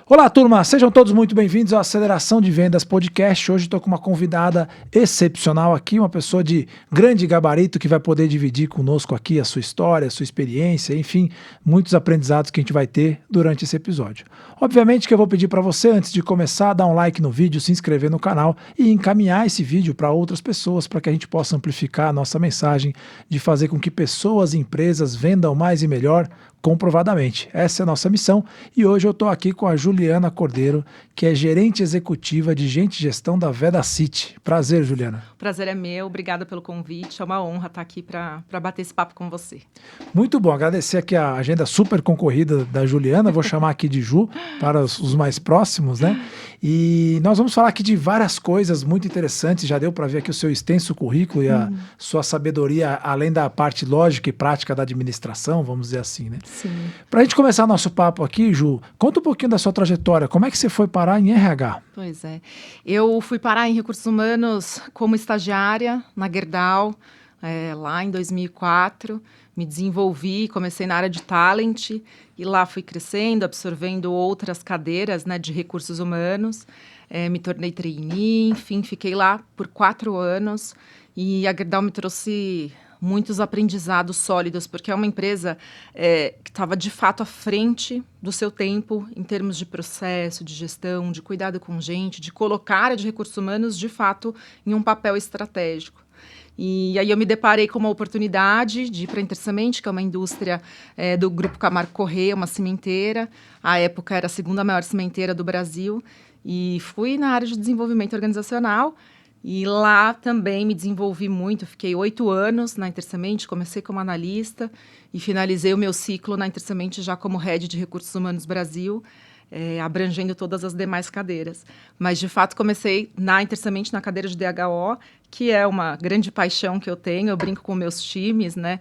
Olá, turma! Sejam todos muito bem-vindos ao Aceleração de Vendas Podcast. Hoje estou com uma convidada excepcional aqui, uma pessoa de grande gabarito que vai poder dividir conosco aqui a sua história, a sua experiência, enfim, muitos aprendizados que a gente vai ter durante esse episódio. Obviamente que eu vou pedir para você, antes de começar, dar um like no vídeo, se inscrever no canal e encaminhar esse vídeo para outras pessoas, para que a gente possa amplificar a nossa mensagem de fazer com que pessoas e empresas vendam mais e melhor, comprovadamente. Essa é a nossa missão e hoje eu estou aqui com a Juliana Cordeiro, que é gerente executiva de Gente e Gestão da Vedacity. Prazer, Juliana. O prazer é meu, obrigada pelo convite, é uma honra estar aqui para bater esse papo com você. Muito bom, agradecer aqui a agenda super concorrida da Juliana, vou chamar aqui de Ju, para os mais próximos, né? E nós vamos falar aqui de várias coisas muito interessantes, já deu para ver aqui o seu extenso currículo e a sua sabedoria, além da parte lógica e prática da administração, vamos dizer assim, né? Sim. Para a gente começar nosso papo aqui, Ju, conta um pouquinho da sua trajetória, como é que você foi parar em RH? Pois é, eu fui parar em Recursos Humanos como estagiária na Gerdau, lá em 2004, me desenvolvi, comecei na área de talent e lá fui crescendo, absorvendo outras cadeiras, né, de recursos humanos, me tornei trainee, enfim, fiquei lá por 4 anos e a Gerdau me trouxe muitos aprendizados sólidos, porque é uma empresa que estava de fato à frente do seu tempo em termos de processo, de gestão, de cuidado com gente, de colocar a área de recursos humanos de fato em um papel estratégico. E aí eu me deparei com uma oportunidade de ir para a Intercement, que é uma indústria do Grupo Camargo Corrêa, uma cimenteira. À época era a segunda maior cimenteira do Brasil. E fui na área de desenvolvimento organizacional. E lá também me desenvolvi muito. Fiquei 8 anos na Intercement, comecei como analista e finalizei o meu ciclo na Intercement já como Head de Recursos Humanos Brasil, abrangendo todas as demais cadeiras. Mas, de fato, comecei na Intercement, na cadeira de DHO, que é uma grande paixão que eu tenho. Eu brinco com meus times, né?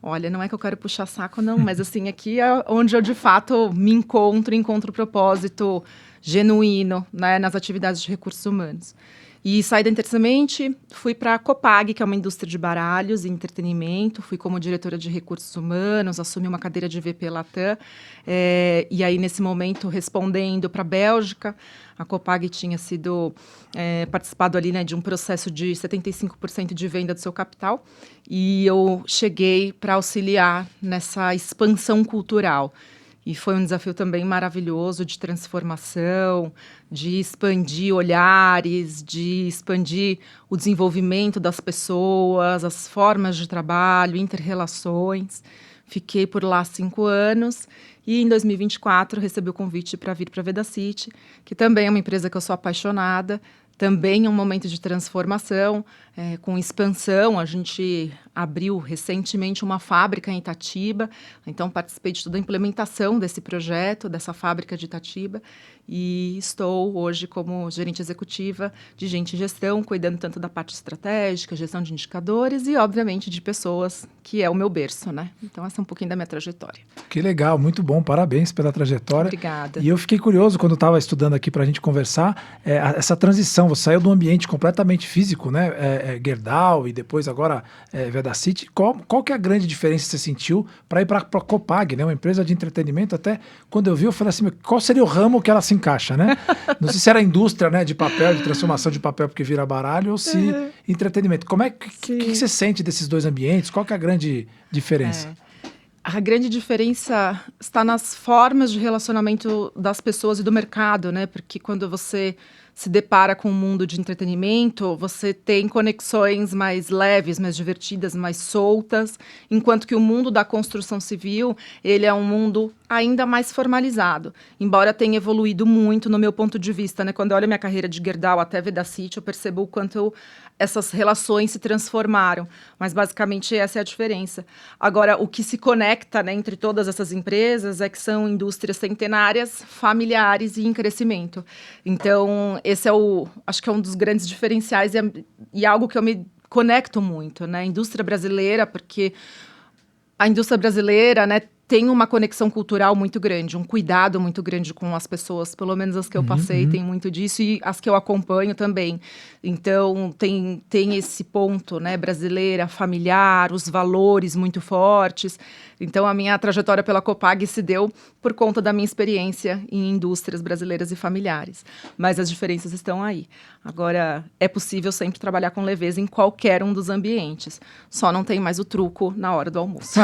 Olha, não é que eu quero puxar saco, não, mas assim, aqui é onde eu, de fato, me encontro propósito genuíno, né, nas atividades de recursos humanos. E saí da Intercement, fui para a Copag, que é uma indústria de baralhos e entretenimento. Fui como diretora de recursos humanos, assumi uma cadeira de VP Latam. E aí, nesse momento, respondendo para a Bélgica, a Copag tinha sido participado ali, né, de um processo de 75% de venda do seu capital. E eu cheguei para auxiliar nessa expansão cultural. E foi um desafio também maravilhoso de transformação, de expandir olhares, de expandir o desenvolvimento das pessoas, as formas de trabalho, inter-relações. Fiquei por lá 5 anos e em 2024 recebi o convite para vir para a Vedacity, que também é uma empresa que eu sou apaixonada, também é um momento de transformação, com expansão. A gente abriu recentemente uma fábrica em Itatiba, então participei de toda a implementação desse projeto, dessa fábrica de Itatiba, e estou hoje como gerente executiva de Gente e Gestão, cuidando tanto da parte estratégica, gestão de indicadores e, obviamente, de pessoas, que é o meu berço, né? Então, essa é um pouquinho da minha trajetória. Que legal, muito bom, parabéns pela trajetória. Obrigada. E eu fiquei curioso quando eu estava estudando aqui para a gente conversar, essa transição, você saiu de um ambiente completamente físico, né? Gerdau e depois agora Vedacity. Qual que é a grande diferença que você sentiu para ir para a Copag, né? Uma empresa de entretenimento? Até quando eu vi, eu falei assim, qual seria o ramo que ela se encaixa, né? Não sei se era a indústria, né, de papel, de transformação de papel porque vira baralho, ou se entretenimento. Como é que você sente desses dois ambientes? Qual que é a grande diferença? A grande diferença está nas formas de relacionamento das pessoas e do mercado, né? Porque quando você se depara com um mundo de entretenimento, você tem conexões mais leves, mais divertidas, mais soltas, enquanto que o mundo da construção civil, ele é um mundo ainda mais formalizado, embora tenha evoluído muito no meu ponto de vista, né? Quando eu olho a minha carreira de Gerdau até Vedacity, eu percebo o quanto essas relações se transformaram, mas basicamente essa é a diferença. Agora, o que se conecta, né, entre todas essas empresas é que são indústrias centenárias, familiares e em crescimento. Então, esse acho que é um dos grandes diferenciais e algo que eu me conecto muito, né? A indústria brasileira, porque a indústria brasileira, né, tem uma conexão cultural muito grande, um cuidado muito grande com as pessoas, pelo menos as que eu passei, tem muito disso, e as que eu acompanho também. Então, tem esse ponto, né, brasileira, familiar, os valores muito fortes. Então, a minha trajetória pela Copag se deu por conta da minha experiência em indústrias brasileiras e familiares. Mas as diferenças estão aí. Agora, é possível sempre trabalhar com leveza em qualquer um dos ambientes. Só não tem mais o truco na hora do almoço.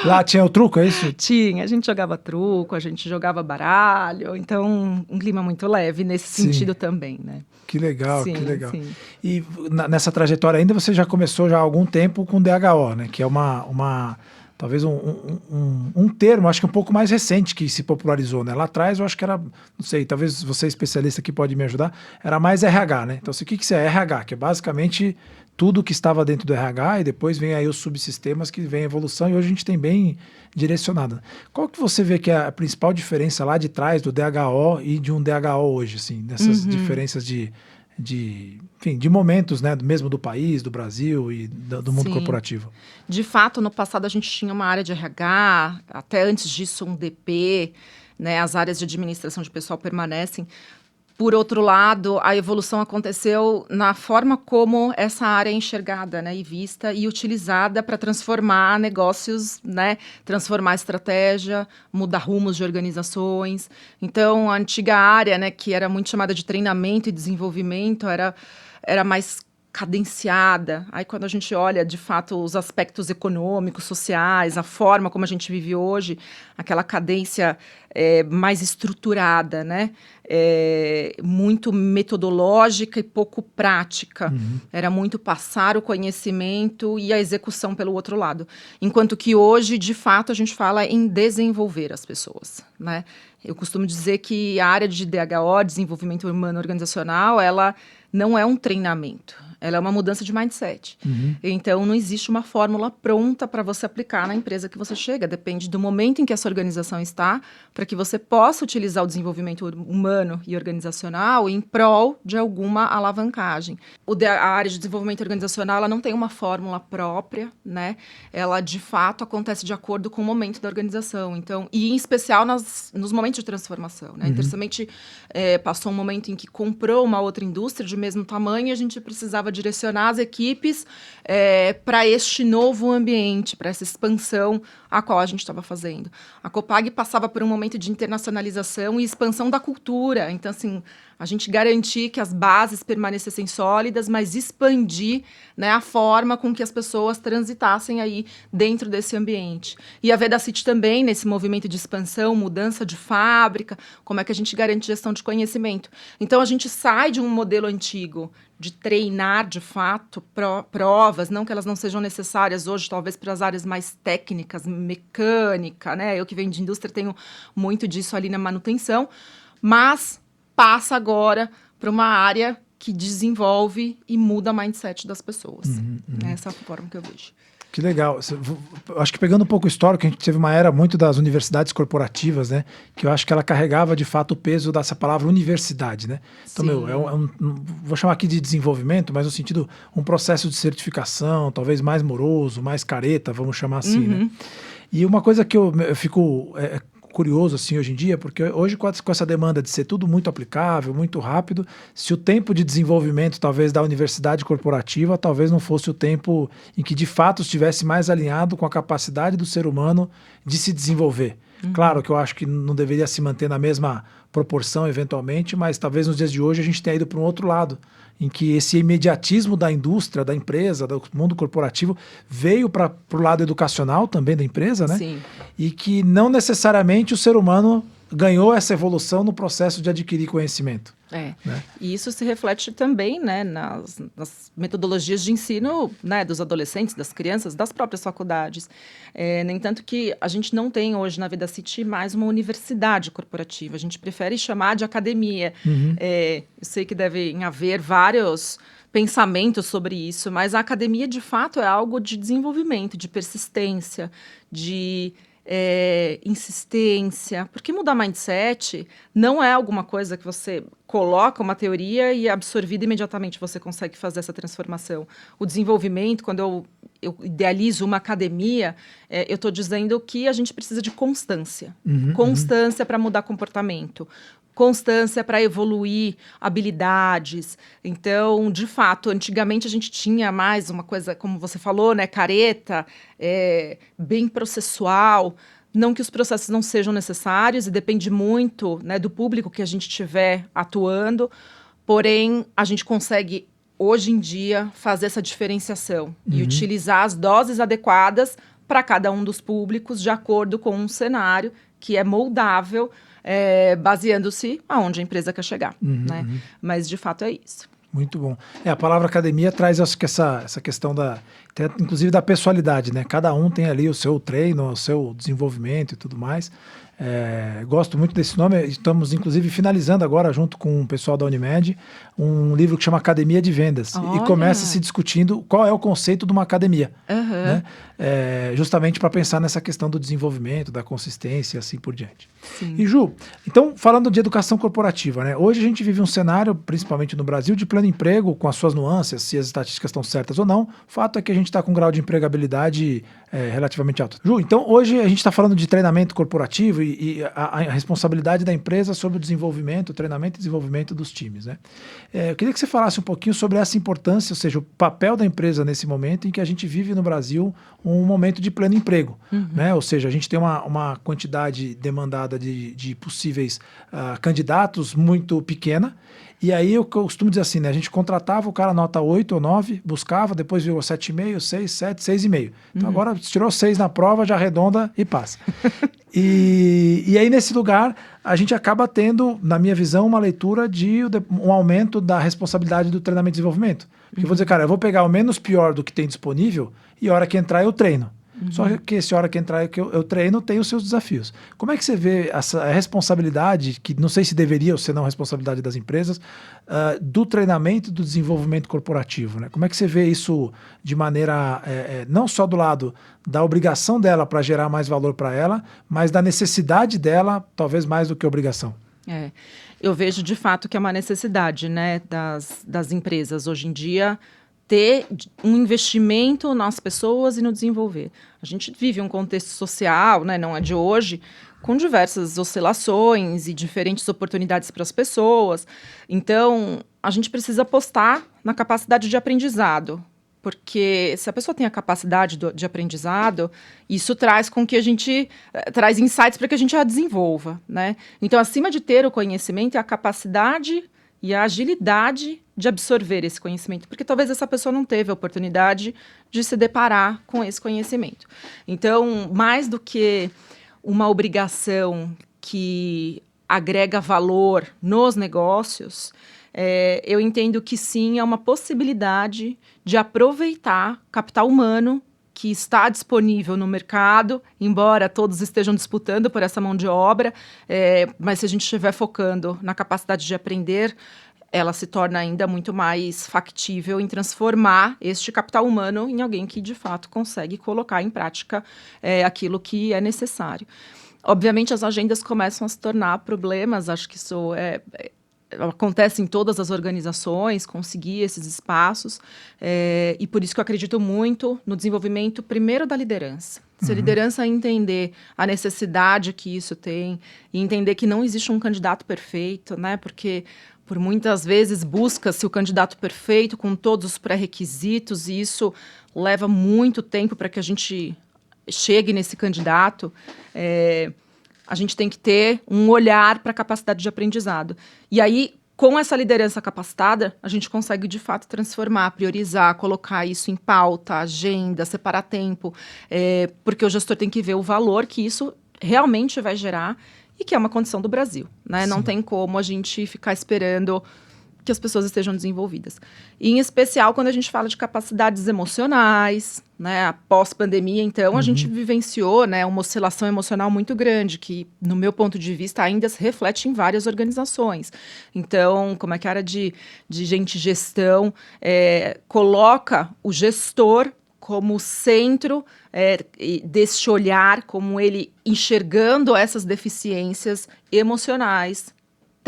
Lá tinha o truco, é isso? Tinha, a gente jogava truco, a gente jogava baralho. Então, um clima muito leve nesse sentido também, né? Que legal, Sim, que legal. sim. E nessa trajetória ainda você já começou já há algum tempo com DHO, né? Que é talvez um termo, acho que um pouco mais recente que se popularizou, né? Lá atrás eu acho que era, não sei, talvez você especialista aqui pode me ajudar, era mais RH, né? Então, o que isso é RH? Que é basicamente tudo que estava dentro do RH e depois vem aí os subsistemas que vem a evolução e hoje a gente tem bem direcionado. Qual que você vê que é a principal diferença lá de trás do DHO e de um DHO hoje, assim, dessas diferenças enfim, de momentos, né, mesmo do país, do Brasil e do mundo corporativo? De fato, no passado a gente tinha uma área de RH, até antes disso um DP, né, as áreas de administração de pessoal permanecem. Por outro lado, a evolução aconteceu na forma como essa área é enxergada, né, e vista e utilizada para transformar negócios, né, transformar estratégia, mudar rumos de organizações. Então, a antiga área, né, que era muito chamada de treinamento e desenvolvimento, era mais cadenciada. Aí, quando a gente olha, de fato, os aspectos econômicos, sociais, a forma como a gente vive hoje, aquela cadência mais estruturada, né? Muito metodológica e pouco prática. Era muito passar o conhecimento e a execução pelo outro lado. Enquanto que hoje, de fato, a gente fala em desenvolver as pessoas, né? Eu costumo dizer que a área de DHO, desenvolvimento humano organizacional, ela não é um treinamento. Ela é uma mudança de mindset. Então, não existe uma fórmula pronta para você aplicar na empresa que você chega. Depende do momento em que essa organização está, para que você possa utilizar o desenvolvimento humano e organizacional em prol de alguma alavancagem. A área de desenvolvimento organizacional ela não tem uma fórmula própria, né? Ela, de fato, acontece de acordo com o momento da organização. Então, e em especial nos momentos de transformação, né? Interessante, passou um momento em que comprou uma outra indústria de mesmo tamanho e a gente precisava direcionar as equipes para este novo ambiente, para essa expansão a qual a gente estava fazendo. A Copag passava por um momento de internacionalização e expansão da cultura. Então, assim, a gente garantir que as bases permanecessem sólidas, mas expandir, né, a forma com que as pessoas transitassem aí dentro desse ambiente. E a Vedacity também, nesse movimento de expansão, mudança de fábrica, como é que a gente garante gestão de conhecimento. Então, a gente sai de um modelo antigo de treinar, de fato, provas, não que elas não sejam necessárias hoje, talvez para as áreas mais técnicas, mecânica, né? Eu que venho de indústria tenho muito disso ali na manutenção, mas passa agora para uma área que desenvolve e muda o mindset das pessoas. Essa é a forma que eu vejo. Que legal. Acho que pegando um pouco o histórico, a gente teve uma era muito das universidades corporativas, né? Que eu acho que ela carregava, de fato, o peso dessa palavra universidade, né? Então, vou chamar aqui de desenvolvimento, mas no sentido, um processo de certificação, talvez mais moroso, mais careta, vamos chamar assim, né? E uma coisa que eu fico curioso assim hoje em dia, porque hoje com essa demanda de ser tudo muito aplicável, muito rápido, se o tempo de desenvolvimento talvez da universidade corporativa talvez não fosse o tempo em que de fato estivesse mais alinhado com a capacidade do ser humano de se desenvolver. Claro que eu acho que não deveria se manter na mesma proporção eventualmente, mas talvez nos dias de hoje a gente tenha ido para um outro lado, em que esse imediatismo da indústria, da empresa, do mundo corporativo veio para o lado educacional também da empresa, né? Sim. E que não necessariamente o ser humano ganhou essa evolução no processo de adquirir conhecimento. Né? E isso se reflete também, né, nas metodologias de ensino, né, dos adolescentes, das crianças, das próprias faculdades. No entanto que a gente não tem hoje na Vedacity mais uma universidade corporativa, a gente prefere chamar de academia. Eu sei que devem haver vários pensamentos sobre isso, mas a academia de fato é algo de desenvolvimento, de persistência, de insistência, porque mudar mindset não é alguma coisa que você coloca uma teoria e absorvida imediatamente você consegue fazer essa transformação. O desenvolvimento, quando eu eu idealizo uma academia, eu estou dizendo que a gente precisa de constância. Constância para mudar comportamento. Constância para evoluir habilidades. Então, de fato, antigamente a gente tinha mais uma coisa, como você falou, né, careta, bem processual. Não que os processos não sejam necessários, e depende muito, né, do público que a gente estiver atuando, porém, a gente consegue, hoje em dia, fazer essa diferenciação e utilizar as doses adequadas para cada um dos públicos, de acordo com um cenário que é moldável, baseando-se aonde a empresa quer chegar, né? Mas, de fato, é isso. Muito bom. A palavra academia traz, acho que essa questão inclusive da pessoalidade, né? Cada um tem ali o seu treino, o seu desenvolvimento e tudo mais. Gosto muito desse nome. Estamos, inclusive, finalizando agora, junto com o pessoal da Unimed, um livro que chama Academia de Vendas. Olha. E começa se discutindo qual é o conceito de uma academia. Né? Justamente para pensar nessa questão do desenvolvimento, da consistência e assim por diante. Sim. E Ju, então, falando de educação corporativa, né? Hoje a gente vive um cenário, principalmente no Brasil, de pleno emprego, com as suas nuances, se as estatísticas estão certas ou não. O fato é que a gente está com um grau de empregabilidade relativamente alto. Ju, então hoje a gente está falando de treinamento corporativo e a responsabilidade da empresa sobre o desenvolvimento, o treinamento e desenvolvimento dos times, né? Eu queria que você falasse um pouquinho sobre essa importância, ou seja, o papel da empresa nesse momento em que a gente vive no Brasil um momento de pleno emprego, né? Ou seja, a gente tem uma quantidade demandada de possíveis candidatos muito pequena. E aí eu costumo dizer assim, né? A gente contratava o cara nota 8 ou 9, buscava, depois viu 7,5, 6, 7, 6,5. Então agora tirou 6 na prova, já arredonda e passa. E aí nesse lugar a gente acaba tendo, na minha visão, uma leitura de um aumento da responsabilidade do treinamento e desenvolvimento. Porque eu vou dizer, cara, eu vou pegar o menos pior do que tem disponível e a hora que entrar eu treino. Só que essa hora que entrar eu treino tem os seus desafios. Como é que você vê essa responsabilidade, que não sei se deveria ou se não responsabilidade das empresas, do treinamento e do desenvolvimento corporativo, né? Como é que você vê isso de maneira, não só do lado da obrigação dela para gerar mais valor para ela, mas da necessidade dela, talvez mais do que obrigação? Eu vejo de fato que é uma necessidade, né, das empresas hoje em dia, ter um investimento nas pessoas e no desenvolver. A gente vive um contexto social, né, não é de hoje, com diversas oscilações e diferentes oportunidades para as pessoas. Então, a gente precisa apostar na capacidade de aprendizado, porque se a pessoa tem a capacidade de aprendizado, isso traz com que a gente traz insights para que a gente a desenvolva, né? Então, acima de ter o conhecimento, é a capacidade e a agilidade de absorver esse conhecimento, porque talvez essa pessoa não teve a oportunidade de se deparar com esse conhecimento. Então, mais do que uma obrigação que agrega valor nos negócios, eu entendo que sim, é uma possibilidade de aproveitar capital humano que está disponível no mercado, embora todos estejam disputando por essa mão de obra, mas se a gente estiver focando na capacidade de aprender, ela se torna ainda muito mais factível em transformar este capital humano em alguém que, de fato, consegue colocar em prática aquilo que é necessário. Obviamente, as agendas começam a se tornar problemas, acho que isso acontece em todas as organizações, conseguir esses espaços, e por isso que eu acredito muito no desenvolvimento, primeiro, da liderança. Se a liderança entender a necessidade que isso tem, e entender que não existe um candidato perfeito, né? Porque por muitas vezes busca-se o candidato perfeito com todos os pré-requisitos, e isso leva muito tempo para que a gente chegue nesse candidato. A gente tem que ter um olhar para a capacidade de aprendizado. E aí, com essa liderança capacitada, a gente consegue, de fato, transformar, priorizar, colocar isso em pauta, agenda, separar tempo, porque o gestor tem que ver o valor que isso realmente vai gerar e que é uma condição do Brasil, né? Não tem como a gente ficar esperando que as pessoas estejam desenvolvidas. E, em especial, quando a gente fala de capacidades emocionais, né? Após pandemia, então, a gente vivenciou, né, uma oscilação emocional muito grande, que, no meu ponto de vista, ainda se reflete em várias organizações. Então, como é que a área de gestão coloca o gestor como centro deste olhar, como ele enxergando essas deficiências emocionais,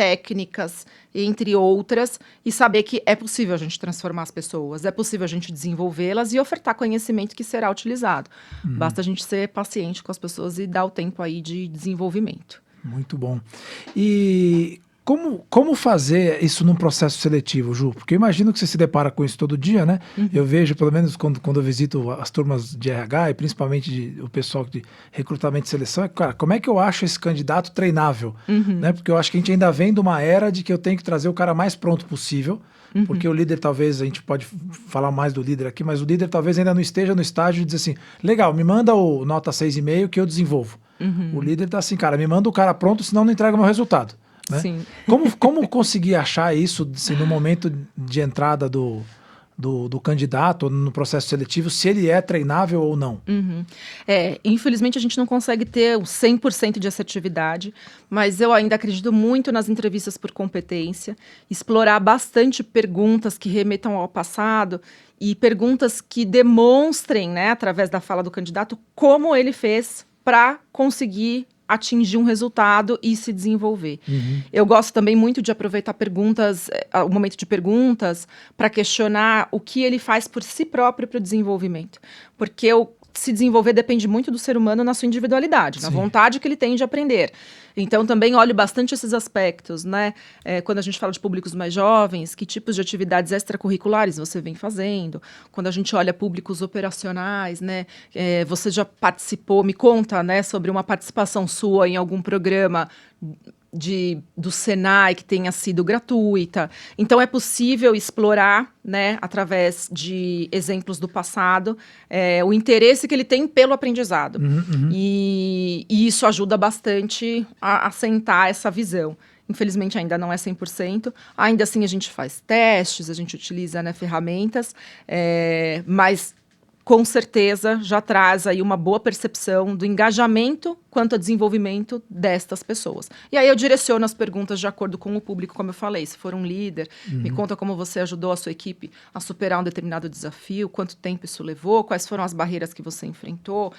técnicas, entre outras, e saber que é possível a gente transformar as pessoas, é possível a gente desenvolvê-las e ofertar conhecimento que será utilizado. Basta a gente ser paciente com as pessoas e dar o tempo aí de desenvolvimimento. Muito bom. E como fazer isso num processo seletivo, Ju? Porque eu imagino que você se depara com isso todo dia, né? Eu vejo, pelo menos quando eu visito as turmas de RH e principalmente o pessoal de recrutamento e seleção, cara, como é que eu acho esse candidato treinável? Né? Porque eu acho que a gente ainda vem de uma era de que eu tenho que trazer o cara mais pronto possível, porque o líder, talvez, a gente pode falar mais do líder aqui, mas o líder talvez ainda não esteja no estágio de dizer assim, legal, me manda o nota 6,5 que eu desenvolvo. O líder tá assim, cara, me manda o cara pronto, senão não entrega o meu resultado. Né? Sim. Como conseguir achar isso assim, no momento de entrada do candidato no processo seletivo, se ele é treinável ou não? Infelizmente a gente não consegue ter o 100% de assertividade, mas eu ainda acredito muito nas entrevistas por competência, explorar bastante perguntas que remetam ao passado e perguntas que demonstrem, né, através da fala do candidato, como ele fez para conseguir atingir um resultado e se desenvolver. Eu gosto também muito de aproveitar o momento de perguntas para questionar o que ele faz por si próprio para o desenvolvimento. Porque se desenvolver depende muito do ser humano na sua individualidade, na vontade que ele tem de aprender. Então, também olho bastante esses aspectos, né? Quando a gente fala de públicos mais jovens, que tipos de atividades extracurriculares você vem fazendo? Quando a gente olha públicos operacionais, né? Você já participou, me conta, né, sobre uma participação sua em algum programa do Senai que tenha sido gratuita. Então, é possível explorar, né, através de exemplos do passado, o interesse que ele tem pelo aprendizado. E isso ajuda bastante a assentar essa visão. Infelizmente, ainda não é 100%. Ainda assim, a gente faz testes, a gente utiliza, né, ferramentas, mas com certeza já traz aí uma boa percepção do engajamento quanto ao desenvolvimento destas pessoas. E aí eu direciono as perguntas de acordo com o público, como eu falei. Se for um líder, me conta como você ajudou a sua equipe a superar um determinado desafio, quanto tempo isso levou, quais foram as barreiras que você enfrentou,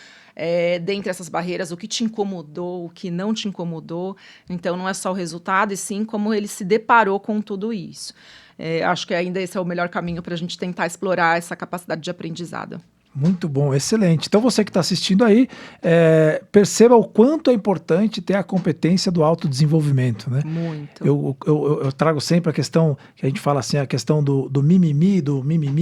dentre essas barreiras, o que te incomodou, o que não te incomodou. Então, não é só o resultado, e sim como ele se deparou com tudo isso. Acho que ainda esse é o melhor caminho para a gente tentar explorar essa capacidade de aprendizado. Muito bom, excelente. Então você que está assistindo aí, perceba o quanto é importante ter a competência do autodesenvolvimento, né? Muito. Eu trago sempre a questão, que a gente fala assim, a questão do mimimi,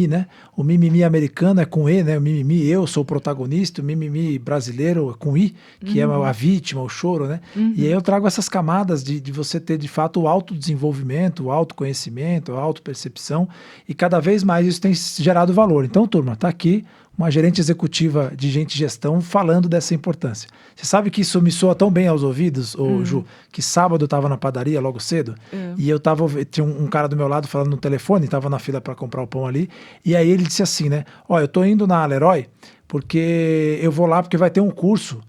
né? O mimimi americano é com E, né? O mimimi, eu sou o protagonista, o mimimi brasileiro é com I, que é a vítima, o choro, né? E aí eu trago essas camadas de você ter, de fato, o autodesenvolvimento, o autoconhecimento, a autopercepção, e cada vez mais isso tem gerado valor. Então, turma, tá aqui uma gerente executiva de gente de gestão falando dessa importância. Você sabe que isso me soa tão bem aos ouvidos, Ju, que sábado eu estava na padaria logo cedo, e tinha um cara do meu lado falando no telefone, estava na fila para comprar o pão ali, e aí ele disse assim, né, eu tô indo na Leroy porque eu vou lá porque vai ter um curso.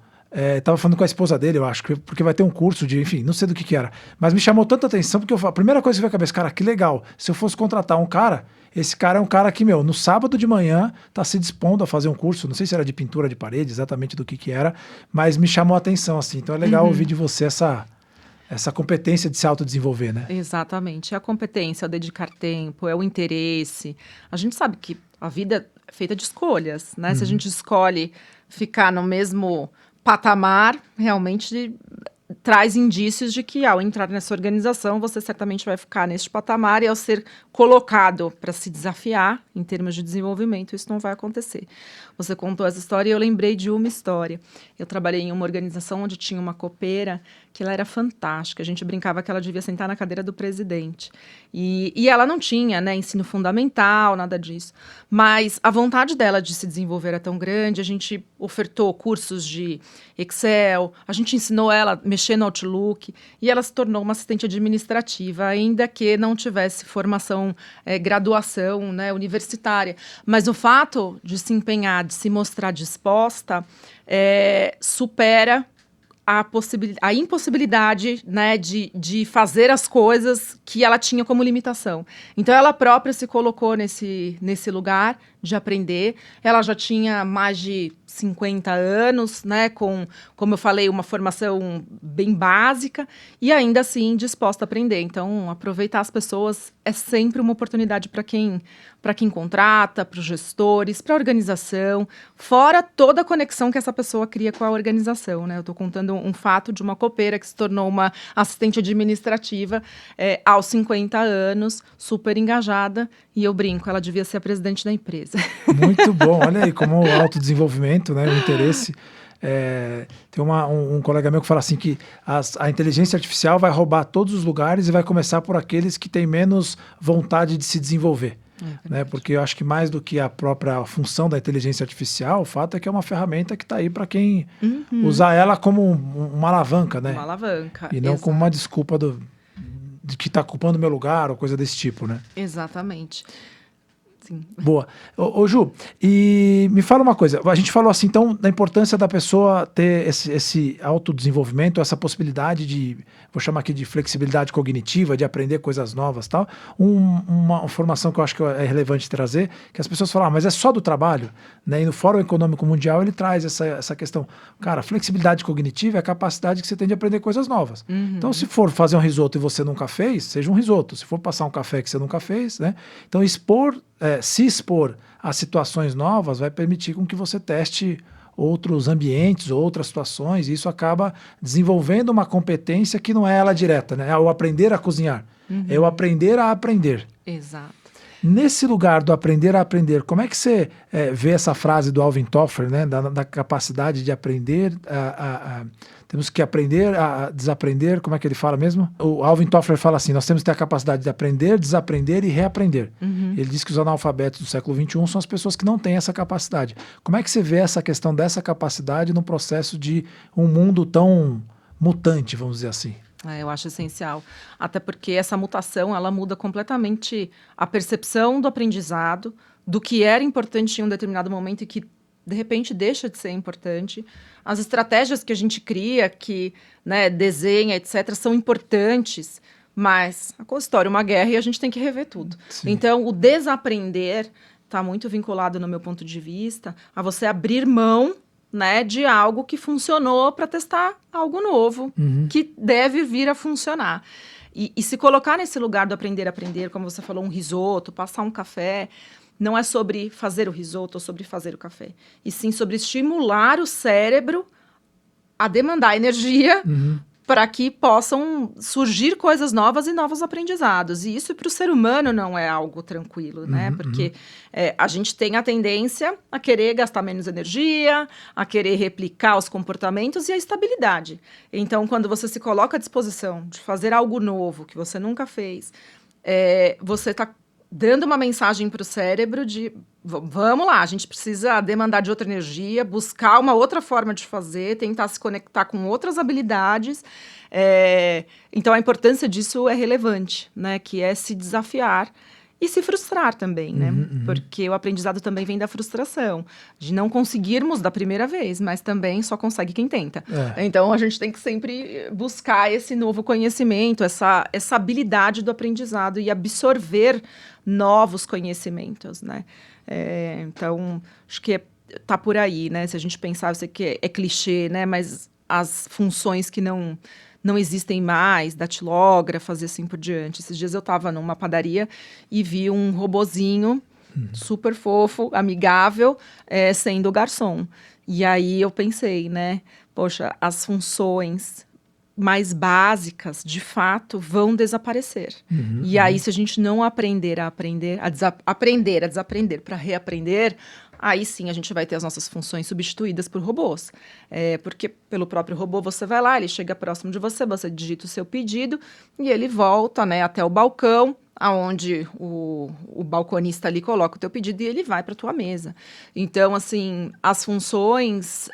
Tava falando com a esposa dele, eu acho, porque vai ter um curso de, enfim, não sei do que era, mas me chamou tanta atenção, porque a primeira coisa que veio à cabeça, cara, que legal, se eu fosse contratar um cara, esse cara é um cara que, no sábado de manhã tá se dispondo a fazer um curso, não sei se era de pintura de parede, exatamente do que era, mas me chamou a atenção, assim, então é legal ouvir de você essa competência de se autodesenvolver, né? Exatamente, é a competência, é o dedicar tempo, é o interesse. A gente sabe que a vida é feita de escolhas, né? Se a gente escolhe ficar no mesmo patamar, realmente traz indícios de que ao entrar nessa organização você certamente vai ficar neste patamar, e ao ser colocado para se desafiar em termos de desenvolvimento, isso não vai acontecer. Você contou essa história e eu lembrei de uma história. Eu trabalhei em uma organização onde tinha uma copeira que ela era fantástica. A gente brincava que ela devia sentar na cadeira do presidente. E ela não tinha, né, ensino fundamental, nada disso. Mas a vontade dela de se desenvolver era tão grande, a gente ofertou cursos de Excel, a gente ensinou ela a mexer no Outlook, e ela se tornou uma assistente administrativa, ainda que não tivesse formação, graduação, né, universitária. Mas o fato de se empenhar, de se mostrar disposta, supera a impossibilidade, né, de fazer as coisas que ela tinha como limitação. Então, ela própria se colocou nesse lugar de aprender. Ela já tinha mais de 50 anos, né, como eu falei, uma formação bem básica e ainda assim disposta a aprender. Então, aproveitar as pessoas é sempre uma oportunidade para quem contrata, para os gestores, para a organização, fora toda a conexão que essa pessoa cria com a organização, né? Eu estou contando um fato de uma copeira que se tornou uma assistente administrativa aos 50 anos, super engajada, e eu brinco, ela devia ser a presidente da empresa. Muito bom, olha aí como o autodesenvolvimento, né, o interesse. Tem um colega meu que fala assim que a inteligência artificial vai roubar todos os lugares e vai começar por aqueles que têm menos vontade de se desenvolver. Né? Porque eu acho que mais do que a própria função da inteligência artificial, o fato é que é uma ferramenta que está aí para quem usar ela como uma alavanca, né? Uma alavanca. E não como uma desculpa de que está ocupando o meu lugar ou coisa desse tipo, né? Exatamente. Sim. Boa. Ô Ju, e me fala uma coisa, a gente falou assim, então, da importância da pessoa ter esse autodesenvolvimento, essa possibilidade de, vou chamar aqui de flexibilidade cognitiva, de aprender coisas novas e tal. Uma informação que eu acho que é relevante trazer, que as pessoas falam, mas é só do trabalho, né? E no Fórum Econômico Mundial ele traz essa questão. Cara, flexibilidade cognitiva é a capacidade que você tem de aprender coisas novas. Então, se for fazer um risoto e você nunca fez, seja um risoto. Se for passar um café que você nunca fez, né? Então, se expor a situações novas vai permitir com que você teste outros ambientes, outras situações, e isso acaba desenvolvendo uma competência que não é ela direta, né? É o aprender a cozinhar, é o aprender a aprender. Exato. Nesse lugar do aprender a aprender, como é que você vê essa frase do Alvin Toffler, né? Da capacidade de aprender temos que aprender a desaprender, como é que ele fala mesmo? O Alvin Toffler fala assim, nós temos que ter a capacidade de aprender, desaprender e reaprender. Ele diz que os analfabetos do século XXI são as pessoas que não têm essa capacidade. Como é que você vê essa questão dessa capacidade no processo de um mundo tão mutante, vamos dizer assim? Eu acho essencial, até porque essa mutação, ela muda completamente a percepção do aprendizado, do que era importante em um determinado momento e que, de repente, deixa de ser importante. As estratégias que a gente cria, que, né, desenha, etc., são importantes, mas a história é uma guerra e a gente tem que rever tudo. Sim. Então, o desaprender está muito vinculado, no meu ponto de vista, a você abrir mão, né, de algo que funcionou para testar algo novo, que deve vir a funcionar. E se colocar nesse lugar do aprender a aprender, como você falou, um risoto, passar um café, não é sobre fazer o risoto ou sobre fazer o café, e sim sobre estimular o cérebro a demandar energia para que possam surgir coisas novas e novos aprendizados. E isso para o ser humano não é algo tranquilo, né? Porque a gente tem a tendência a querer gastar menos energia, a querer replicar os comportamentos e a estabilidade. Então, quando você se coloca à disposição de fazer algo novo que você nunca fez, você está dando uma mensagem para o cérebro de vamos lá, a gente precisa demandar de outra energia, buscar uma outra forma de fazer, tentar se conectar com outras habilidades. Então, a importância disso é relevante, né? Que é se desafiar e se frustrar também, né? Porque o aprendizado também vem da frustração, de não conseguirmos da primeira vez, mas também só consegue quem tenta. Então, a gente tem que sempre buscar esse novo conhecimento, essa habilidade do aprendizado e absorver novos conhecimentos, né? Então, acho que tá por aí, né? Se a gente pensar, eu sei que é clichê, né? Mas as funções que não existem mais, datilógrafas e assim por diante. Esses dias eu estava numa padaria e vi um robozinho super fofo, amigável, sendo garçom. E aí eu pensei, né? Poxa, as funções mais básicas, de fato, vão desaparecer. E aí, se a gente não aprender a desaprender para reaprender, aí sim a gente vai ter as nossas funções substituídas por robôs. Porque pelo próprio robô você vai lá, ele chega próximo de você, você digita o seu pedido e ele volta, né, até o balcão, aonde o balconista ali coloca o teu pedido e ele vai para a tua mesa. Então, assim, as funções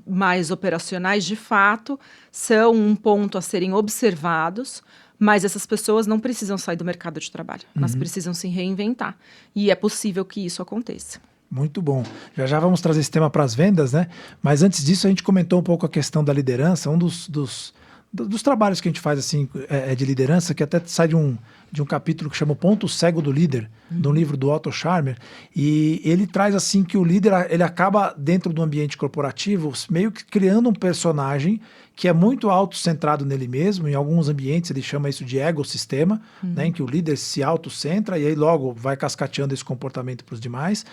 mais operacionais, de fato, são um ponto a serem observados, mas essas pessoas não precisam sair do mercado de trabalho. Elas precisam se reinventar. E é possível que isso aconteça. Muito bom. Já vamos trazer esse tema para as vendas, né? Mas antes disso, a gente comentou um pouco a questão da liderança. Um dos dos trabalhos que a gente faz assim, de liderança, que até sai de um capítulo que chama O Ponto Cego do Líder, de um livro do Otto Scharmer, e ele traz assim que o líder ele acaba dentro do ambiente corporativo meio que criando um personagem que é muito autocentrado nele mesmo. Em alguns ambientes ele chama isso de ecossistema, né, em que o líder se autocentra e aí logo vai cascateando esse comportamento para os demais,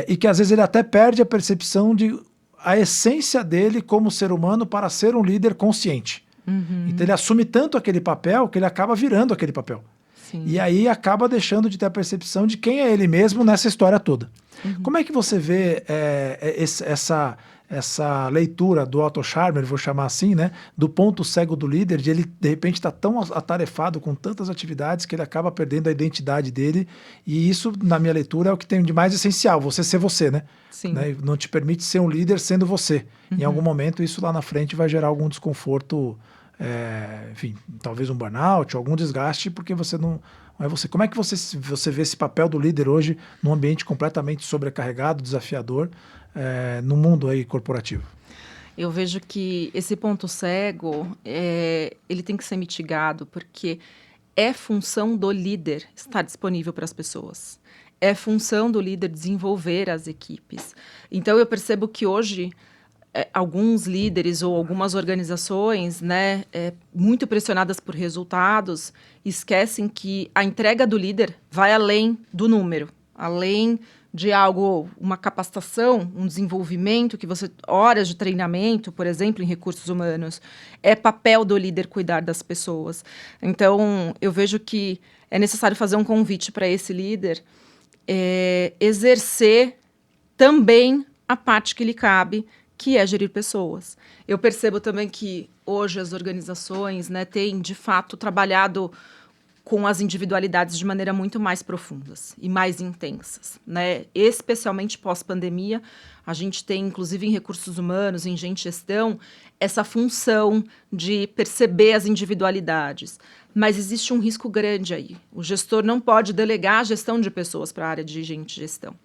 e que às vezes ele até perde a percepção de a essência dele como ser humano para ser um líder consciente. Então ele assume tanto aquele papel que ele acaba virando aquele papel. Sim. E aí acaba deixando de ter a percepção de quem é ele mesmo nessa história toda. Como é que você vê essa leitura do Otto Scharmer, vou chamar assim, né, do ponto cego do líder, de ele de repente estar tão atarefado com tantas atividades que ele acaba perdendo a identidade dele, e isso, na minha leitura, é o que tem de mais essencial, você ser você, né? Sim. Né? Não te permite ser um líder sendo você. Em algum momento, isso lá na frente vai gerar algum desconforto, enfim, talvez um burnout, algum desgaste, porque você não é você. Como é que você vê esse papel do líder hoje num ambiente completamente sobrecarregado, desafiador, no mundo aí corporativo? Eu vejo que esse ponto cego, ele tem que ser mitigado, porque é função do líder estar disponível para as pessoas. É função do líder desenvolver as equipes. Então, eu percebo que hoje, alguns líderes ou algumas organizações, né, muito pressionadas por resultados, esquecem que a entrega do líder vai além do número, além de algo, uma capacitação, um desenvolvimento, horas de treinamento, por exemplo, em recursos humanos, é papel do líder cuidar das pessoas. Então, eu vejo que é necessário fazer um convite para esse líder, exercer também a parte que lhe cabe, que é gerir pessoas. Eu percebo também que hoje as organizações, né, têm, de fato, trabalhado com as individualidades de maneira muito mais profundas e mais intensas, né? Especialmente pós-pandemia, a gente tem, inclusive em recursos humanos, em gente gestão, essa função de perceber as individualidades. Mas existe um risco grande aí. O gestor não pode delegar a gestão de pessoas para a área de gente gestão.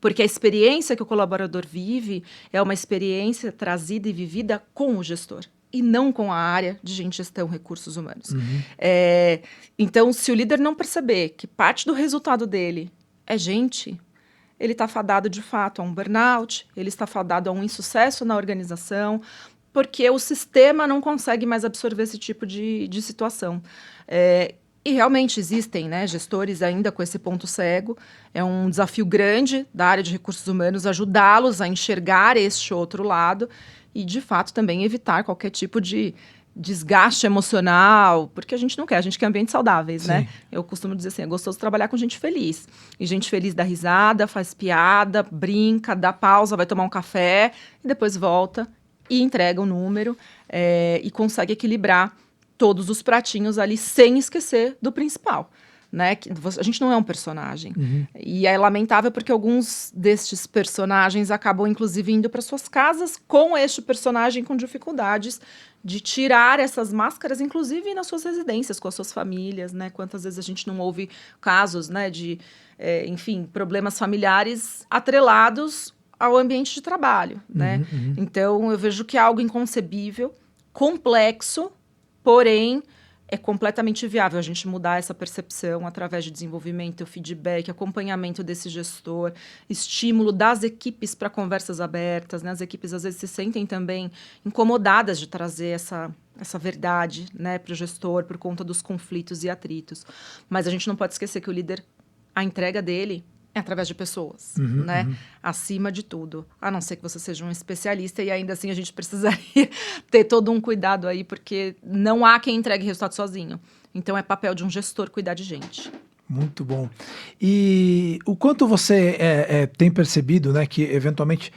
Porque a experiência que o colaborador vive é uma experiência trazida e vivida com o gestor, e não com a área de gente gestão recursos humanos. Então, se o líder não perceber que parte do resultado dele é gente, ele está fadado de fato a um burnout, ele está fadado a um insucesso na organização, porque o sistema não consegue mais absorver esse tipo de situação. E realmente existem, né, gestores ainda com esse ponto cego. É um desafio grande da área de recursos humanos ajudá-los a enxergar este outro lado e, de fato, também evitar qualquer tipo de desgaste emocional, porque a gente não quer, a gente quer ambientes saudáveis, Sim. né? Eu costumo dizer assim, é gostoso trabalhar com gente feliz. E gente feliz dá risada, faz piada, brinca, dá pausa, vai tomar um café e depois volta e entrega o número e consegue equilibrar todos os pratinhos ali sem esquecer do principal. Né? A gente não é um personagem. E é lamentável porque alguns destes personagens acabam, inclusive, indo para suas casas com este personagem com dificuldades de tirar essas máscaras, inclusive nas suas residências, com as suas famílias, né? Quantas vezes a gente não ouve casos, né, de, enfim, problemas familiares atrelados ao ambiente de trabalho, né? Então, eu vejo que é algo inconcebível, complexo, porém é completamente viável a gente mudar essa percepção através de desenvolvimento, feedback, acompanhamento desse gestor, estímulo das equipes para conversas abertas, né? As equipes às vezes se sentem também incomodadas de trazer essa verdade, né, para o gestor por conta dos conflitos e atritos. Mas a gente não pode esquecer que o líder, a entrega dele é através de pessoas, né? Acima de tudo. A não ser que você seja um especialista e ainda assim a gente precisaria ter todo um cuidado aí, porque não há quem entregue resultado sozinho. Então é papel de um gestor cuidar de gente. Muito bom. E o quanto você tem percebido, né, que eventualmente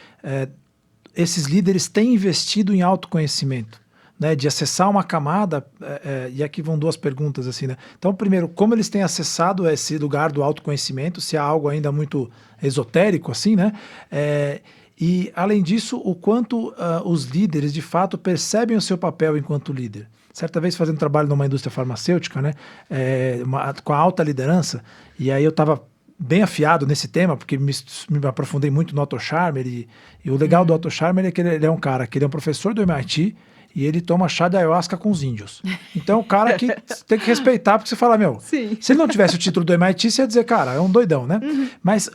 esses líderes têm investido em autoconhecimento? Né, de acessar uma camada, e aqui vão duas perguntas assim, né? Então, primeiro, como eles têm acessado esse lugar do autoconhecimento, se há algo ainda muito esotérico assim, né? E, além disso, o quanto os líderes, de fato, percebem o seu papel enquanto líder. Certa vez, fazendo trabalho numa indústria farmacêutica, né, com a alta liderança, e aí eu estava bem afiado nesse tema, porque me aprofundei muito no Otto Scharmer, e o legal do Otto Scharmer é que ele é um cara que ele é um professor do MIT, e ele toma chá de ayahuasca com os índios. Então, o cara que tem que respeitar, porque você fala, Sim. se ele não tivesse o título do MIT, você ia dizer, cara, é um doidão, né? Mas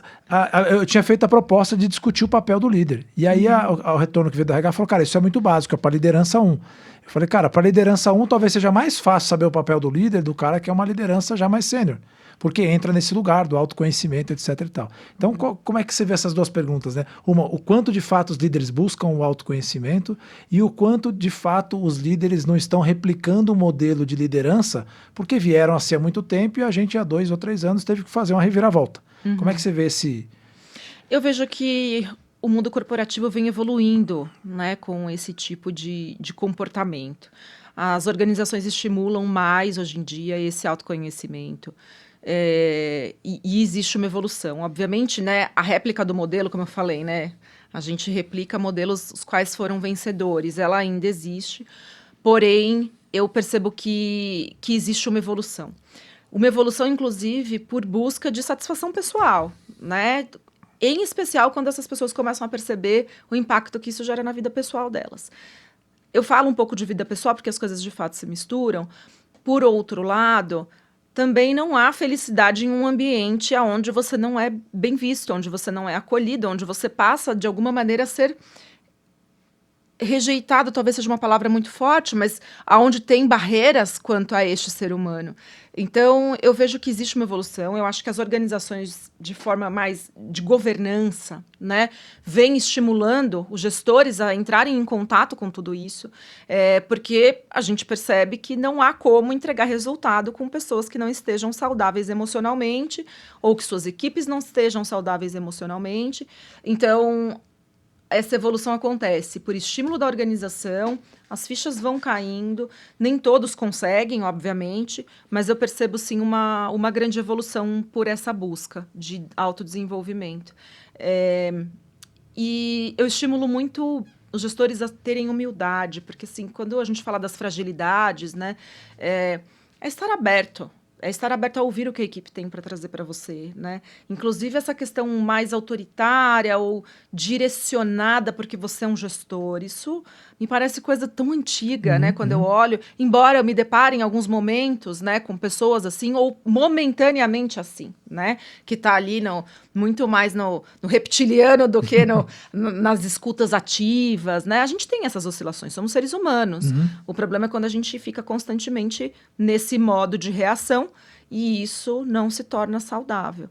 eu tinha feito a proposta de discutir o papel do líder. E aí, o retorno que veio da RH falou, cara, isso é muito básico, é para liderança 1. Eu falei, cara, para liderança 1, talvez seja mais fácil saber o papel do líder do cara que é uma liderança já mais sênior. Porque entra nesse lugar do autoconhecimento, etc e tal. Então, como é que você vê essas duas perguntas, né? Uma, o quanto de fato os líderes buscam o autoconhecimento e o quanto de fato os líderes não estão replicando o modelo de liderança porque vieram assim há muito tempo e a gente há 2 ou 3 anos teve que fazer uma reviravolta. Como é que você vê esse... Eu vejo que o mundo corporativo vem evoluindo, né, com esse tipo de comportamento. As organizações estimulam mais hoje em dia esse autoconhecimento. E existe uma evolução. Obviamente, né, a réplica do modelo, como eu falei, né, a gente replica modelos os quais foram vencedores, ela ainda existe, porém, eu percebo que existe uma evolução. Uma evolução, inclusive, por busca de satisfação pessoal, né? Em especial quando essas pessoas começam a perceber o impacto que isso gera na vida pessoal delas. Eu falo um pouco de vida pessoal porque as coisas de fato se misturam. Por outro lado, também não há felicidade em um ambiente onde você não é bem visto, onde você não é acolhido, onde você passa, de alguma maneira, a ser rejeitado, talvez seja uma palavra muito forte, mas aonde tem barreiras quanto a este ser humano. Então, eu vejo que existe uma evolução. Eu acho que as organizações, de forma mais de governança, né, vêm estimulando os gestores a entrarem em contato com tudo isso, porque a gente percebe que não há como entregar resultado com pessoas que não estejam saudáveis emocionalmente ou que suas equipes não estejam saudáveis emocionalmente. Então, essa evolução acontece por estímulo da organização, as fichas vão caindo, nem todos conseguem, obviamente, mas eu percebo sim uma grande evolução por essa busca de autodesenvolvimento. E eu estimulo muito os gestores a terem humildade, porque assim, quando a gente fala das fragilidades, né, é estar aberto. É estar aberto a ouvir o que a equipe tem para trazer para você, né? Inclusive essa questão mais autoritária ou direcionada porque você é um gestor, isso me parece coisa tão antiga, né? Quando eu olho, embora eu me depare em alguns momentos, né, com pessoas assim, ou momentaneamente assim, né? Que está ali muito mais no reptiliano do que nas escutas ativas, né? A gente tem essas oscilações, somos seres humanos. O problema é quando a gente fica constantemente nesse modo de reação e isso não se torna saudável.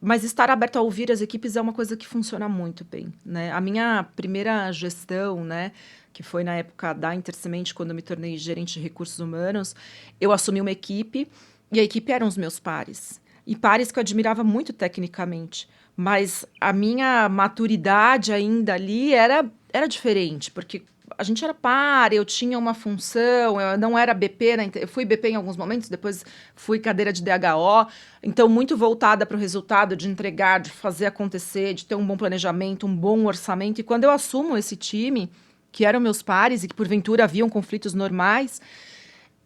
Mas estar aberto a ouvir as equipes é uma coisa que funciona muito bem, né? A minha primeira gestão, né, que foi na época da Intersemente, quando eu me tornei gerente de recursos humanos, eu assumi uma equipe e a equipe eram os meus pares. E pares que eu admirava muito tecnicamente, mas a minha maturidade ainda ali era diferente, porque a gente era par, eu tinha uma função, eu não era BP, né? Eu fui BP em alguns momentos, depois fui cadeira de DHO, então muito voltada para o resultado, de entregar, de fazer acontecer, de ter um bom planejamento, um bom orçamento. E quando eu assumo esse time, que eram meus pares e que porventura haviam conflitos normais,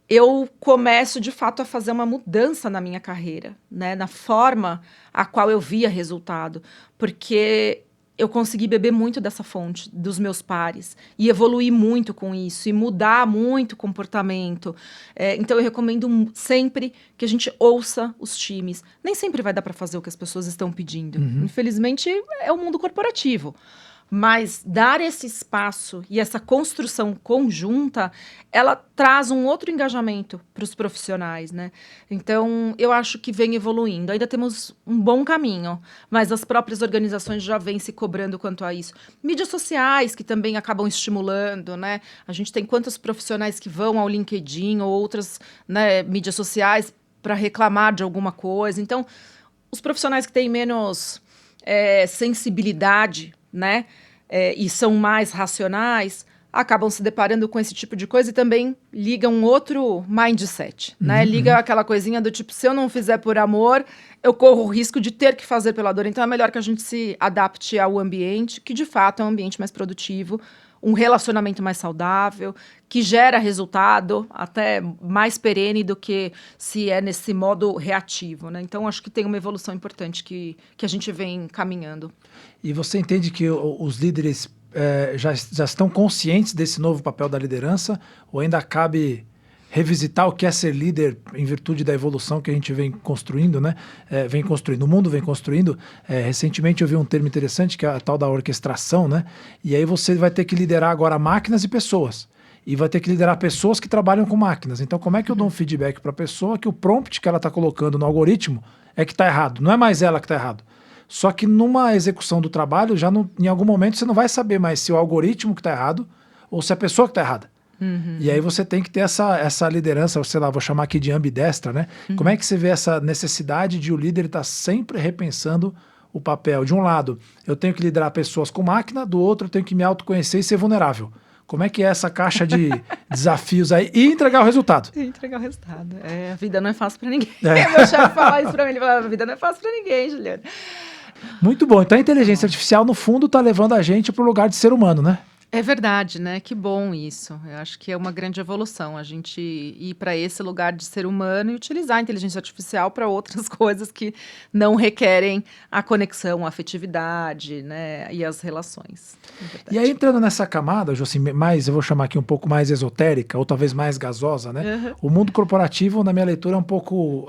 eu começo, de fato, a fazer uma mudança na minha carreira, né? Na forma a qual eu via resultado, porque eu consegui beber muito dessa fonte dos meus pares e evoluir muito com isso e mudar muito o comportamento. Então, eu recomendo sempre que a gente ouça os times. Nem sempre vai dar para fazer o que as pessoas estão pedindo. Infelizmente, é o mundo corporativo. Mas dar esse espaço e essa construção conjunta, ela traz um outro engajamento para os profissionais, né? Então, eu acho que vem evoluindo. Ainda temos um bom caminho, mas as próprias organizações já vêm se cobrando quanto a isso. Mídias sociais, que também acabam estimulando, né? A gente tem quantos profissionais que vão ao LinkedIn ou outras, né, mídias sociais para reclamar de alguma coisa. Então, os profissionais que têm menos sensibilidade, né, e são mais racionais, acabam se deparando com esse tipo de coisa e também ligam um outro mindset, né? Liga aquela coisinha do tipo, se eu não fizer por amor, eu corro o risco de ter que fazer pela dor. Então é melhor que a gente se adapte ao ambiente, que de fato é um ambiente mais produtivo, um relacionamento mais saudável, que gera resultado até mais perene do que se é nesse modo reativo, né? Então, acho que tem uma evolução importante que a gente vem caminhando. E você entende que os líderes já estão conscientes desse novo papel da liderança? Ou ainda cabe revisitar o que é ser líder em virtude da evolução que a gente vem construindo, né? O mundo vem construindo. Recentemente eu vi um termo interessante, que é a tal da orquestração, né? E aí você vai ter que liderar agora máquinas e pessoas. E vai ter que liderar pessoas que trabalham com máquinas. Então, como é que eu dou um feedback para a pessoa que o prompt que ela está colocando no algoritmo é que está errado? Não é mais ela que está errado. Só que numa execução do trabalho, em algum momento você não vai saber mais se o algoritmo que está errado ou se a pessoa que está errada. E aí você tem que ter essa liderança, sei lá, vou chamar aqui de ambidestra, né? Como é que você vê essa necessidade de o líder estar sempre repensando o papel? De um lado, eu tenho que liderar pessoas com máquina, do outro, eu tenho que me autoconhecer e ser vulnerável. Como é que é essa caixa de desafios aí e entregar o resultado? E entregar o resultado. A vida não é fácil para ninguém. Meu chefe fala isso para mim, ele fala, a vida não é fácil para ninguém, Juliana. Muito bom. Então a inteligência artificial, no fundo, está levando a gente para o lugar de ser humano, né? É verdade, né? Que bom isso. Eu acho que é uma grande evolução a gente ir para esse lugar de ser humano e utilizar a inteligência artificial para outras coisas que não requerem a conexão, a afetividade, né? E as relações. E aí, entrando nessa camada, assim, eu vou chamar aqui um pouco mais esotérica, ou talvez mais gasosa, né? O mundo corporativo, na minha leitura, é um pouco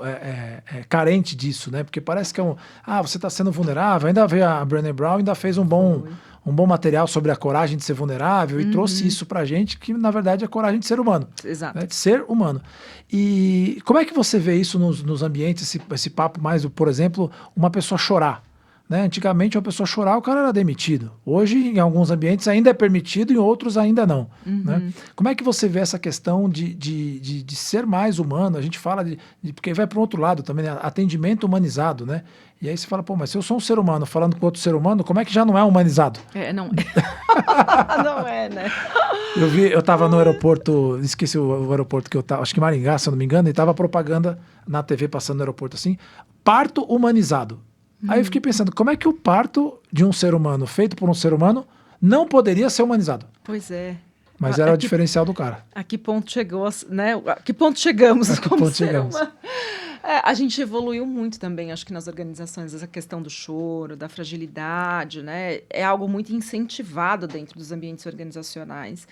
carente disso, né? Porque parece que você está sendo vulnerável. Ainda veio a Brené Brown, ainda fez um bom material sobre a coragem de ser vulnerável e trouxe isso pra gente, que na verdade é a coragem de ser humano. Exato. Né? De ser humano. E como é que você vê isso nos ambientes, esse papo mais, por exemplo, uma pessoa chorar? Né? Antigamente, uma pessoa chorar, o cara era demitido. Hoje, em alguns ambientes, ainda é permitido, em outros ainda não. Né? Como é que você vê essa questão de ser mais humano? A gente fala porque vai para o outro lado também, né? Atendimento humanizado, né? E aí você fala, mas se eu sou um ser humano falando com outro ser humano, como é que já não é humanizado? Não é. Não é, né? Eu estava no aeroporto, esqueci o aeroporto que eu estava, acho que Maringá, se eu não me engano, e estava propaganda na TV passando no aeroporto assim, parto humanizado. Aí eu fiquei pensando, como é que o parto de um ser humano, feito por um ser humano, não poderia ser humanizado? Pois é. Mas era o diferencial do cara. A que ponto chegou, né? A que ponto chegamos? A gente evoluiu muito também, acho que nas organizações, essa questão do choro, da fragilidade, né? É algo muito incentivado dentro dos ambientes organizacionais.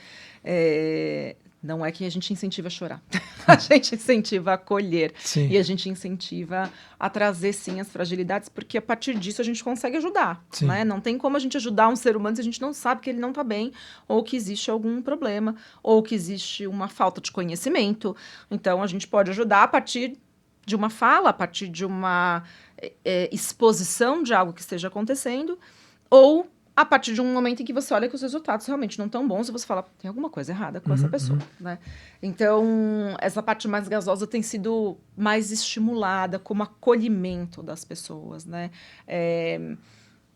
Não é que a gente incentiva a chorar, a gente incentiva a acolher. Sim. E a gente incentiva a trazer, sim, as fragilidades, porque a partir disso a gente consegue ajudar. Né? Não tem como a gente ajudar um ser humano se a gente não sabe que ele não está bem, ou que existe algum problema, ou que existe uma falta de conhecimento. Então, a gente pode ajudar a partir de uma fala, a partir de uma exposição de algo que esteja acontecendo, ou a partir de um momento em que você olha que os resultados realmente não estão bons e você fala, tem alguma coisa errada com essa pessoa, né? Então, essa parte mais gasosa tem sido mais estimulada como acolhimento das pessoas, né?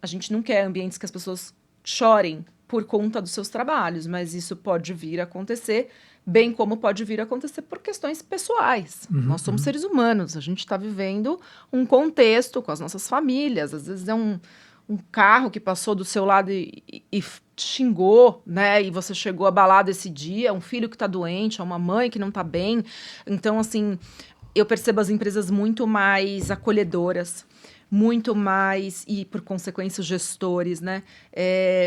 A gente não quer ambientes que as pessoas chorem por conta dos seus trabalhos, mas isso pode vir a acontecer, bem como pode vir a acontecer por questões pessoais. Nós somos seres humanos, a gente está vivendo um contexto com as nossas famílias, às vezes é um carro que passou do seu lado e xingou, né? E você chegou abalado esse dia, um filho que está doente, uma mãe que não está bem. Então, assim, eu percebo as empresas muito mais acolhedoras, muito mais, e por consequência os gestores, né?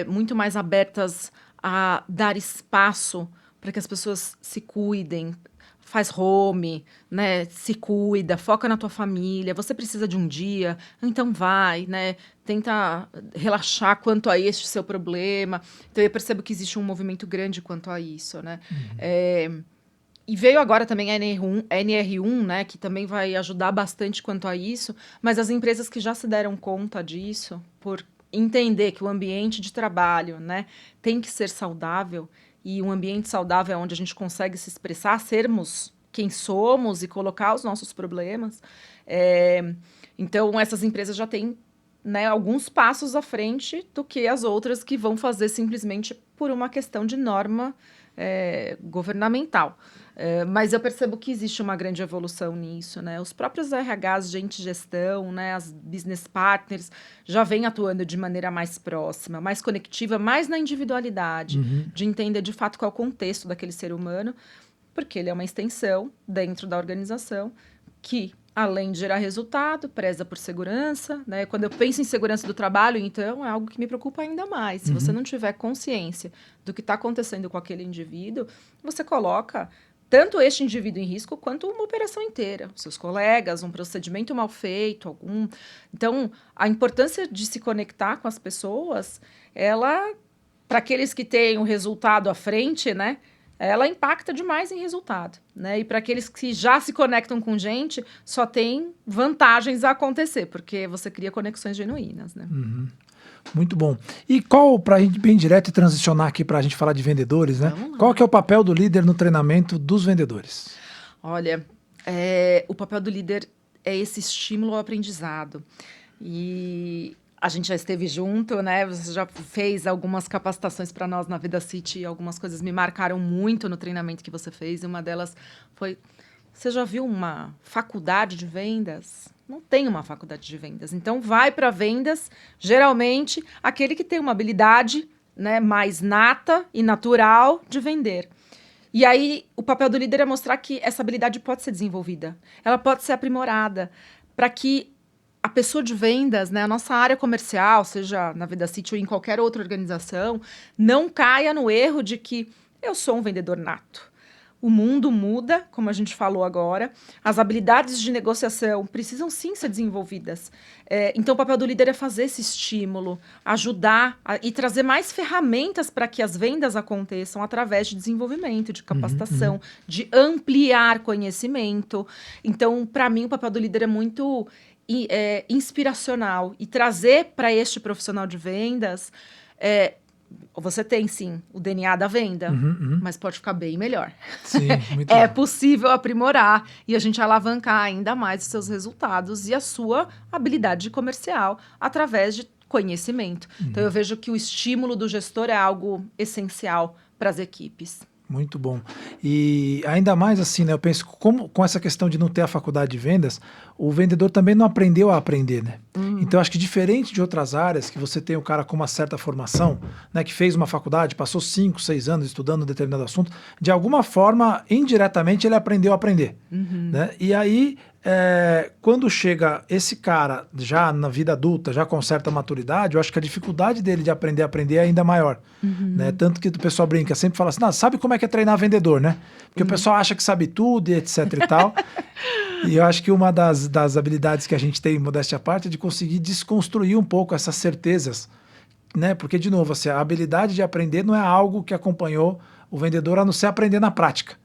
Muito mais abertas a dar espaço para que as pessoas se cuidem, faz home, né? Se cuida, foca na tua família. Você precisa de um dia, então vai, né? Tenta relaxar quanto a este seu problema. Então eu percebo que existe um movimento grande quanto a isso, né? E veio agora também a NR1, né? Que também vai ajudar bastante quanto a isso. Mas as empresas que já se deram conta disso, por entender que o ambiente de trabalho, né, tem que ser saudável. E um ambiente saudável é onde a gente consegue se expressar, sermos quem somos e colocar os nossos problemas. Então, essas empresas já têm, né, alguns passos à frente do que as outras que vão fazer simplesmente por uma questão de norma governamental. Mas eu percebo que existe uma grande evolução nisso, né? Os próprios RHs, gente de gestão, né, as business partners, já vêm atuando de maneira mais próxima, mais conectiva, mais na individualidade, de entender de fato qual é o contexto daquele ser humano, porque ele é uma extensão dentro da organização que além de gerar resultado, preza por segurança, né? Quando eu penso em segurança do trabalho, então, é algo que me preocupa ainda mais. Se você não tiver consciência do que está acontecendo com aquele indivíduo, você coloca tanto este indivíduo em risco, quanto uma operação inteira. Seus colegas, um procedimento mal feito, algum... Então, a importância de se conectar com as pessoas, ela, para aqueles que têm o resultado à frente, né? Ela impacta demais em resultado, né? E para aqueles que já se conectam com gente, só tem vantagens a acontecer, porque você cria conexões genuínas, né? Muito bom. E qual, para a gente bem direto e transicionar aqui para a gente falar de vendedores, né? Qual que é o papel do líder no treinamento dos vendedores? Olha, o papel do líder é esse estímulo ao aprendizado. E a gente já esteve junto, né? Você já fez algumas capacitações para nós na Vida City e algumas coisas me marcaram muito no treinamento que você fez. E uma delas foi... Você já viu uma faculdade de vendas? Não tem uma faculdade de vendas. Então, vai para vendas, geralmente, aquele que tem uma habilidade, né, mais nata e natural de vender. E aí, o papel do líder é mostrar que essa habilidade pode ser desenvolvida. Ela pode ser aprimorada para que a pessoa de vendas, né, a nossa área comercial, seja na Vida City ou em qualquer outra organização, não caia no erro de que eu sou um vendedor nato. O mundo muda, como a gente falou agora, as habilidades de negociação precisam sim ser desenvolvidas. Então, o papel do líder é fazer esse estímulo, ajudar e trazer mais ferramentas para que as vendas aconteçam através de desenvolvimento, de capacitação, de ampliar conhecimento. Então, para mim, o papel do líder é muito inspiracional e trazer para este profissional de vendas... Você tem, sim, o DNA da venda, mas pode ficar bem melhor. Sim, muito É bom. possível aprimorar e a gente alavancar ainda mais os seus resultados e a sua habilidade comercial através de conhecimento. Então, eu vejo que o estímulo do gestor é algo essencial para as equipes. Muito bom. E ainda mais assim, né? Eu penso, como com essa questão de não ter a faculdade de vendas, o vendedor também não aprendeu a aprender, né? Então, acho que diferente de outras áreas, que você tem o cara com uma certa formação, né? Que fez uma faculdade, passou 5, 6 anos estudando um determinado assunto, de alguma forma, indiretamente, ele aprendeu a aprender. Né? E aí, quando chega esse cara já na vida adulta, já com certa maturidade, eu acho que a dificuldade dele de aprender a aprender é ainda maior. Né? Tanto que o pessoal brinca, sempre fala assim, sabe como é que é treinar vendedor, né? Porque o pessoal acha que sabe tudo e etc e tal. E eu acho que uma das habilidades que a gente tem, modéstia à parte, é de conseguir desconstruir um pouco essas certezas. Né? Porque, de novo, assim, a habilidade de aprender não é algo que acompanhou o vendedor, a não ser aprender na prática.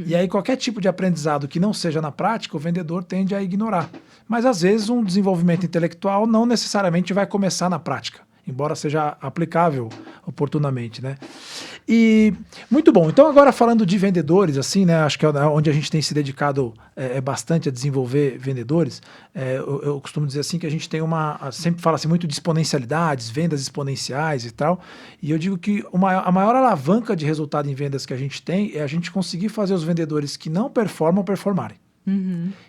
E aí qualquer tipo de aprendizado que não seja na prática, o vendedor tende a ignorar. Mas às vezes um desenvolvimento intelectual não necessariamente vai começar na prática, embora seja aplicável oportunamente, né? E muito bom. Então agora falando de vendedores, assim, né? Acho que é onde a gente tem se dedicado bastante a desenvolver vendedores. Eu costumo dizer assim que a gente tem sempre fala assim muito de exponencialidades, vendas exponenciais e tal. E eu digo que a maior alavanca de resultado em vendas que a gente tem é a gente conseguir fazer os vendedores que não performam performarem.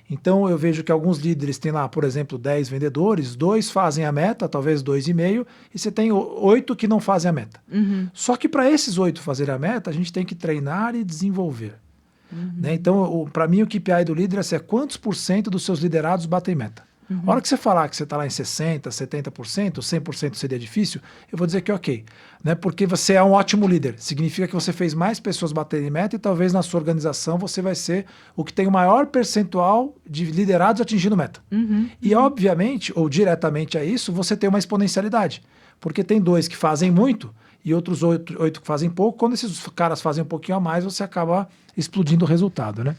Então eu vejo que alguns líderes têm lá, por exemplo, 10 vendedores, 2 fazem a meta, talvez 2,5, e você tem 8 que não fazem a meta. Só que para esses 8 fazerem a meta, a gente tem que treinar e desenvolver. Né? Então, para mim, o KPI do líder é quantos % dos seus liderados batem meta. A hora que você falar que você está lá em 60%, 70%, 100% seria difícil, eu vou dizer que ok. Né? Porque você é um ótimo líder. Significa que você fez mais pessoas baterem meta e talvez na sua organização você vai ser o que tem o maior percentual de liderados atingindo meta. E obviamente, ou diretamente a isso, você tem uma exponencialidade. Porque tem 2 que fazem muito e outros 8 que fazem pouco. Quando esses caras fazem um pouquinho a mais, você acaba explodindo o resultado, né?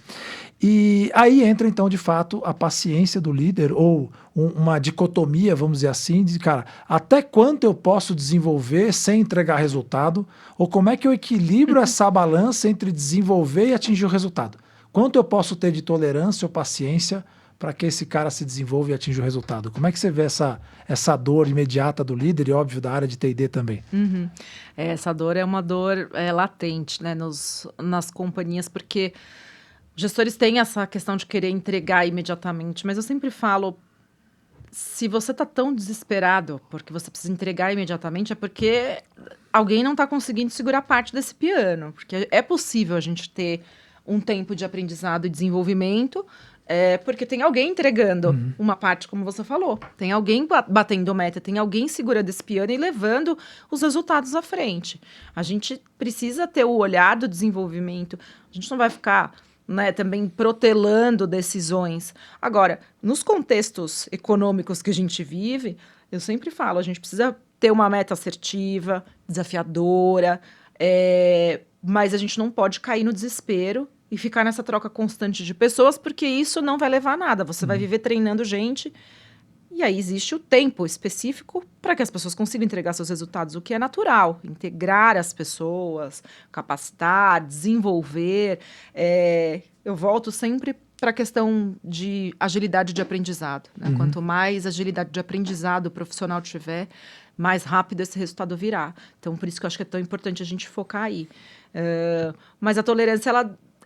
E aí entra, então, de fato, a paciência do líder, ou uma dicotomia, vamos dizer assim, de, cara, até quanto eu posso desenvolver sem entregar resultado, ou como é que eu equilibro essa balança entre desenvolver e atingir o resultado? Quanto eu posso ter de tolerância ou paciência para que esse cara se desenvolva e atinja o resultado? Como é que você vê essa dor imediata do líder e, óbvio, da área de T&D também? Essa dor é uma dor latente, né, nas companhias, porque gestores têm essa questão de querer entregar imediatamente, mas eu sempre falo, se você está tão desesperado porque você precisa entregar imediatamente, é porque alguém não está conseguindo segurar parte desse piano, porque é possível a gente ter um tempo de aprendizado e desenvolvimento Porque tem alguém entregando uma parte, como você falou. Tem alguém batendo meta, tem alguém segurando esse piano e levando os resultados à frente. A gente precisa ter o olhar do desenvolvimento. A gente não vai ficar, né, também protelando decisões. Agora, nos contextos econômicos que a gente vive, eu sempre falo, a gente precisa ter uma meta assertiva, desafiadora, mas a gente não pode cair no desespero e ficar nessa troca constante de pessoas, porque isso não vai levar a nada. Você vai viver treinando gente, e aí existe o tempo específico para que as pessoas consigam entregar seus resultados, o que é natural. Integrar as pessoas, capacitar, desenvolver. Eu volto sempre para a questão de agilidade de aprendizado, né? Quanto mais agilidade de aprendizado o profissional tiver, mais rápido esse resultado virá. Então, por isso que eu acho que é tão importante a gente focar aí. Mas a tolerância,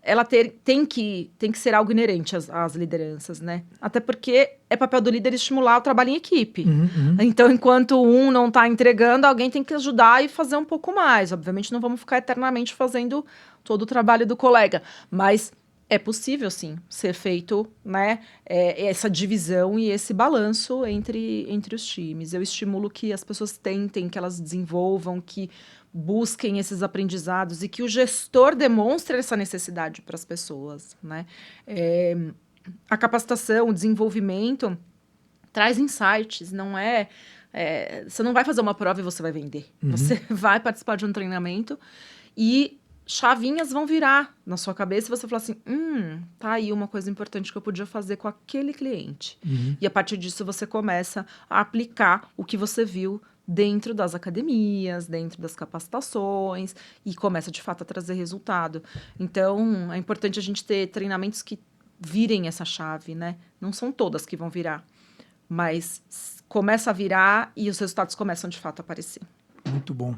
ela tem que ser algo inerente às lideranças, né? Até porque é papel do líder estimular o trabalho em equipe. Então, enquanto um não está entregando, alguém tem que ajudar e fazer um pouco mais. Obviamente, não vamos ficar eternamente fazendo todo o trabalho do colega, mas é possível, sim, ser feito, né, essa divisão e esse balanço entre os times. Eu estimulo que as pessoas tentem, que elas desenvolvam, que busquem esses aprendizados e que o gestor demonstre essa necessidade para as pessoas, né? A capacitação, o desenvolvimento traz insights, não você não vai fazer uma prova e você vai vender. Você vai participar de um treinamento e chavinhas vão virar na sua cabeça e você falar assim, tá aí uma coisa importante que eu podia fazer com aquele cliente. E a partir disso você começa a aplicar o que você viu dentro das academias, dentro das capacitações, e começa, de fato, a trazer resultado. Então, é importante a gente ter treinamentos que virem essa chave, né? Não são todas que vão virar, mas começa a virar e os resultados começam, de fato, a aparecer. Muito bom.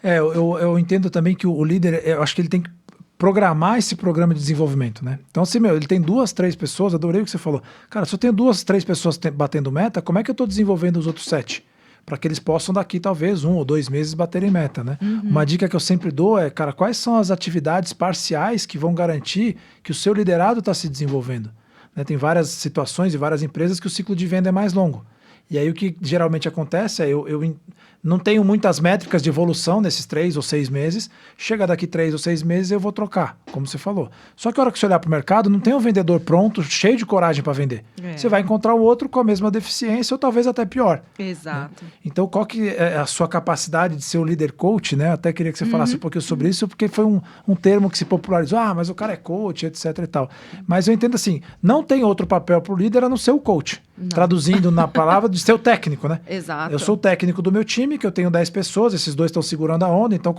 Eu entendo também que o líder, eu acho que ele tem que programar esse programa de desenvolvimento, né? Então, assim, ele tem 2, 3 pessoas, adorei o que você falou. Cara, se eu tenho 2, 3 pessoas batendo meta, como é que eu estou desenvolvendo os outros 7? Para que eles possam daqui, talvez, 1 ou 2 meses baterem meta, né? Uma dica que eu sempre dou é, cara, quais são as atividades parciais que vão garantir que o seu liderado está se desenvolvendo? Né? Tem várias situações e várias empresas que o ciclo de venda é mais longo. E aí o que geralmente acontece é eu não tenho muitas métricas de evolução nesses 3 ou 6 meses. Chega daqui 3 ou 6 meses eu vou trocar, como você falou. Só que a hora que você olhar para o mercado, não tem um vendedor pronto, cheio de coragem para vender. Você vai encontrar o outro com a mesma deficiência ou talvez até pior. Exato. Né? Então, qual que é a sua capacidade de ser o líder coach, né? Até queria que você falasse um pouquinho sobre isso, porque foi um termo que se popularizou. Ah, mas o cara é coach, etc e tal. Mas eu entendo assim, não tem outro papel para o líder a não ser o coach. Não. Traduzindo na palavra de ser o técnico, né? Exato. Eu sou o técnico do meu time, que eu tenho 10 pessoas, esses 2 estão segurando a onda, então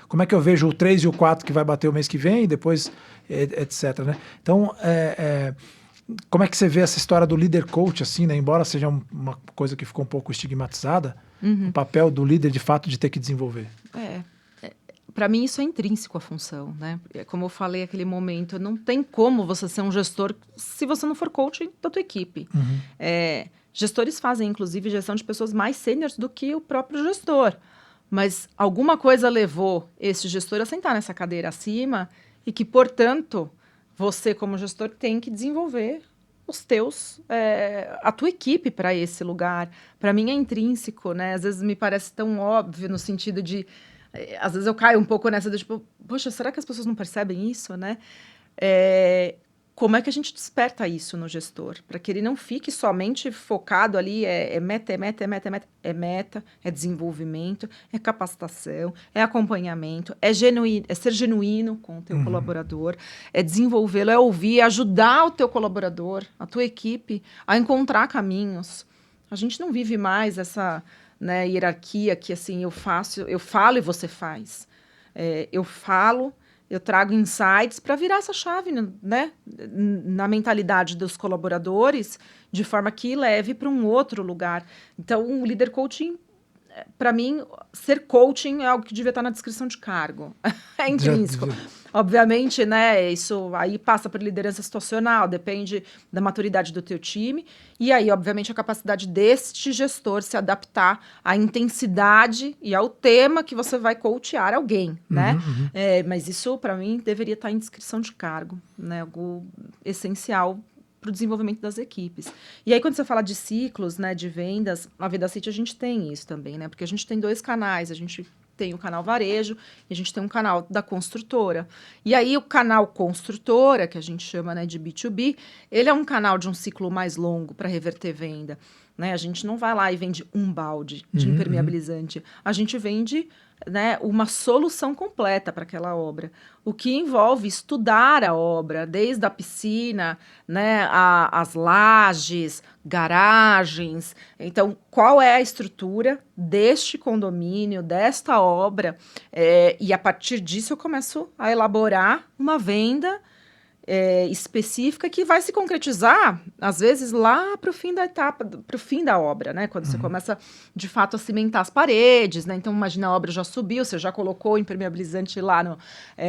como é que eu vejo o 3 e o 4 que vai bater o mês que vem, e depois, etc, né? Então, como é que você vê essa história do líder coach, assim, né? Embora seja uma coisa que ficou um pouco estigmatizada, o papel do líder, de fato, de ter que desenvolver. Para mim, isso é intrínseco à função, né? Como eu falei naquele momento, não tem como você ser um gestor se você não for coach da tua equipe. Gestores fazem, inclusive, gestão de pessoas mais sêniores do que o próprio gestor. Mas alguma coisa levou esse gestor a sentar nessa cadeira acima e que, portanto, você, como gestor, tem que desenvolver a tua equipe para esse lugar. Para mim é intrínseco, né? Às vezes me parece tão óbvio no sentido de... Às vezes eu caio um pouco nessa do tipo, poxa, será que as pessoas não percebem isso, né? Como é que a gente desperta isso no gestor? Para que ele não fique somente focado ali, é meta, é desenvolvimento, é capacitação, é acompanhamento, é ser genuíno com o teu colaborador, é desenvolvê-lo, é ouvir, é ajudar o teu colaborador, a tua equipe, a encontrar caminhos. A gente não vive mais essa, né, hierarquia que assim, eu falo e você faz. Eu falo, eu trago insights para virar essa chave, né, na mentalidade dos colaboradores, de forma que leve para um outro lugar. Então, o líder coaching, para mim, ser coaching é algo que devia estar na descrição de cargo. É intrínseco. Obviamente, né, isso aí passa por liderança situacional, depende da maturidade do teu time. E aí, obviamente, a capacidade deste gestor se adaptar à intensidade e ao tema que você vai coachar alguém, né? Mas isso, para mim, deveria estar em descrição de cargo, né? Algo essencial para o desenvolvimento das equipes. E aí, quando você fala de ciclos, né, de vendas, na Vedacity a gente tem isso também, né? Porque a gente tem 2 canais, a gente tem o canal varejo e a gente tem um canal da construtora. E aí, o canal construtora, que a gente chama, né, de B2B, ele é um canal de um ciclo mais longo para reverter venda. Né? A gente não vai lá e vende um balde de impermeabilizante. A gente vende, né, uma solução completa para aquela obra. O que envolve estudar a obra, desde a piscina, né, as lajes, garagens. Então, qual é a estrutura deste condomínio, desta obra? E a partir disso eu começo a elaborar uma venda específica que vai se concretizar, às vezes, lá para o fim da etapa, para o fim da obra, né? Quando você começa, de fato, a cimentar as paredes, né? Então, imagina, a obra já subiu, você já colocou o impermeabilizante lá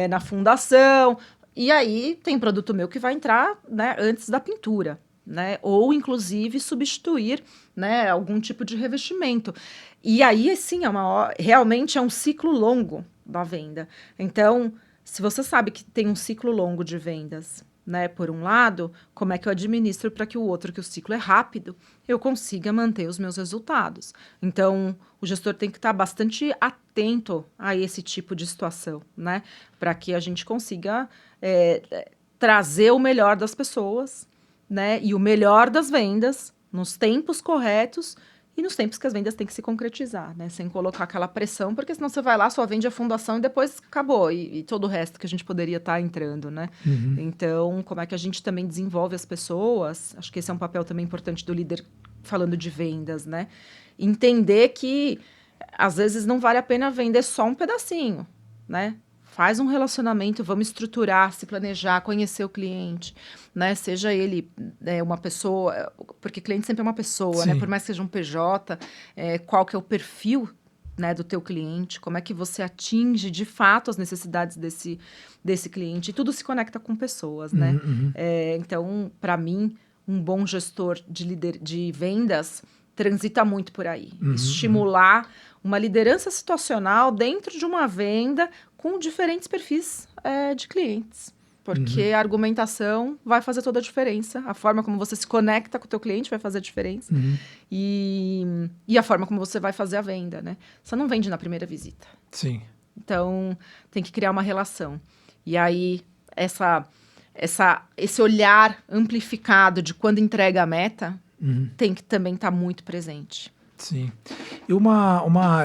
na fundação, e aí tem produto meu que vai entrar, né, antes da pintura, né? Ou, inclusive, substituir, né, algum tipo de revestimento. E aí, sim, realmente é um ciclo longo da venda. Então, se você sabe que tem um ciclo longo de vendas, né, por um lado, como é que eu administro para que o ciclo é rápido, eu consiga manter os meus resultados? Então, o gestor tem que estar bastante atento a esse tipo de situação, né, para que a gente consiga trazer o melhor das pessoas, né, e o melhor das vendas nos tempos corretos e nos tempos que as vendas têm que se concretizar, né? Sem colocar aquela pressão, porque senão você vai lá, só vende a fundação e depois acabou. E todo o resto que a gente poderia estar entrando, né? Então, como é que a gente também desenvolve as pessoas? Acho que esse é um papel também importante do líder falando de vendas, né? Entender que, às vezes, não vale a pena vender só um pedacinho, né? Faz um relacionamento, vamos estruturar, se planejar, conhecer o cliente, né? Seja ele uma pessoa, porque cliente sempre é uma pessoa, né? Por mais que seja um PJ, qual que é o perfil, né, do teu cliente, como é que você atinge de fato as necessidades desse cliente, e tudo se conecta com pessoas, né? Então, para mim, um bom gestor de vendas transita muito por aí. Estimular uma liderança situacional dentro de uma venda com diferentes perfis de clientes. Porque a argumentação vai fazer toda a diferença. A forma como você se conecta com o teu cliente vai fazer a diferença. E a forma como você vai fazer a venda, né? Você não vende na primeira visita. Sim. Então, tem que criar uma relação. E aí, esse olhar amplificado de quando entrega a meta tem que também estar muito presente. Sim. E eu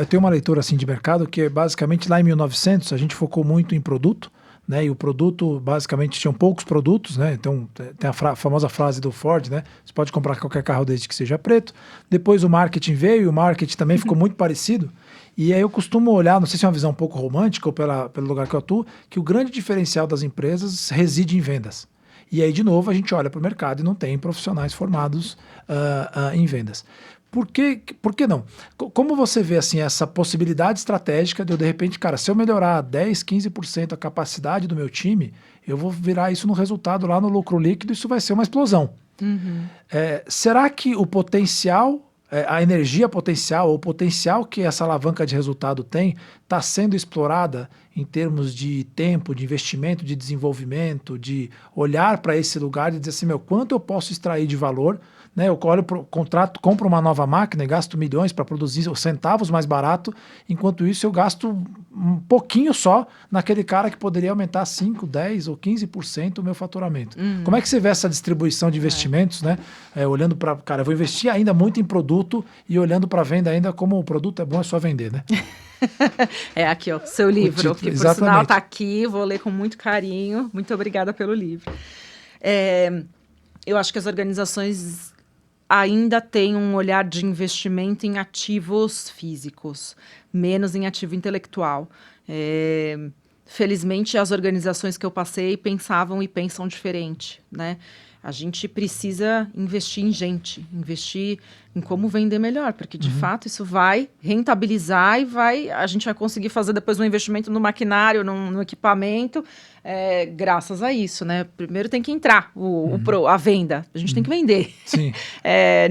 tenho uma leitura assim de mercado que é basicamente lá em 1900 a gente focou muito em produto, né? E o produto basicamente tinham poucos produtos, né? Então tem a famosa frase do Ford, né? Você pode comprar qualquer carro desde que seja preto. Depois o marketing veio e o marketing também ficou muito parecido. E aí eu costumo olhar, não sei se é uma visão um pouco romântica ou pelo lugar que eu atuo, que o grande diferencial das empresas reside em vendas. E aí, de novo, a gente olha para o mercado e não tem profissionais formados em vendas. Por que não? Como você vê assim, essa possibilidade estratégica de eu, de repente, cara, se eu melhorar 10, 15% a capacidade do meu time, eu vou virar isso no resultado lá no lucro líquido, isso vai ser uma explosão. Será que o potencial, a energia potencial, ou o potencial que essa alavanca de resultado tem, está sendo explorada em termos de tempo, de investimento, de desenvolvimento, de olhar para esse lugar e dizer assim, quanto eu posso extrair de valor, né? Eu olho pro contrato, compro uma nova máquina e gasto milhões para produzir os centavos mais barato, enquanto isso eu gasto um pouquinho só naquele cara que poderia aumentar 5, 10 ou 15% o meu faturamento. Como é que você vê essa distribuição de investimentos, né? Olhando para, cara, eu vou investir ainda muito em produto e olhando para a venda ainda como o produto é bom, é só vender, né? Aqui, ó, seu livro, título, que por exatamente. sinal tá aqui, vou ler com muito carinho. Muito obrigada pelo livro. Eu acho que as organizações ainda têm um olhar de investimento em ativos físicos, menos em ativo intelectual. Felizmente, as organizações que eu passei pensavam e pensam diferente, né? A gente precisa investir em gente, investir em como vender melhor, porque, de fato, isso vai rentabilizar e a gente vai conseguir fazer depois um investimento no maquinário, no equipamento, graças a isso, né? Primeiro tem que entrar a venda, a gente tem que vender. Sim.